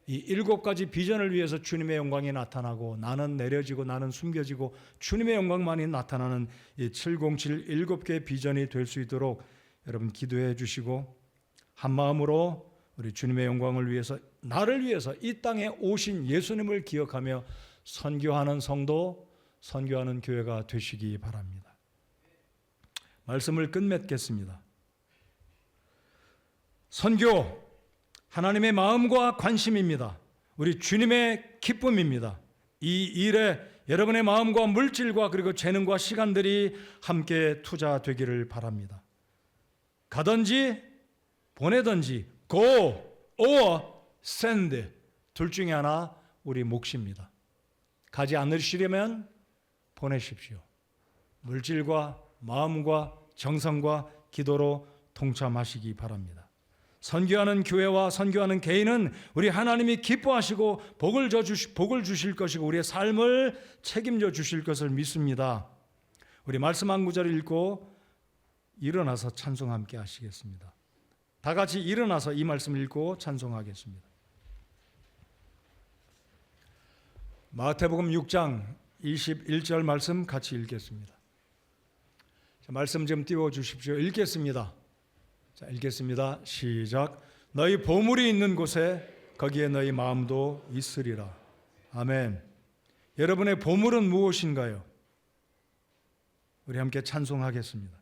이 7가지 비전을 위해서 주님의 영광이 나타나고 나는 내려지고 나는 숨겨지고 주님의 영광만이 나타나는 이 707 7개의 비전이 될 수 있도록 여러분 기도해 주시고 한 마음으로 우리 주님의 영광을 위해서 나를 위해서 이 땅에 오신 예수님을 기억하며 선교하는 성도, 선교하는 교회가 되시기 바랍니다. 말씀을 끝맺겠습니다. 선교, 하나님의 마음과 관심입니다. 우리 주님의 기쁨입니다. 이 일에 여러분의 마음과 물질과 그리고 재능과 시간들이 함께 투자되기를 바랍니다. 가든지 보내든지 go or send 둘 중에 하나 우리 몫입니다. 가지 않으시려면 보내십시오. 물질과 마음과 정성과 기도로 동참하시기 바랍니다. 선교하는 교회와 선교하는 개인은 우리 하나님이 기뻐하시고 복을 주실 것이고 우리의 삶을 책임져 주실 것을 믿습니다. 우리 말씀 한 구절 읽고 일어나서 찬송 함께 하시겠습니다. 다 같이 일어나서 이 말씀을 읽고 찬송하겠습니다. 마태복음 6장 21절 말씀 같이 읽겠습니다. 자, 말씀 좀 띄워주십시오. 읽겠습니다. 자, 읽겠습니다. 시작. 너희 보물이 있는 곳에 거기에 너희 마음도 있으리라. 아멘. 여러분의 보물은 무엇인가요? 우리 함께 찬송하겠습니다.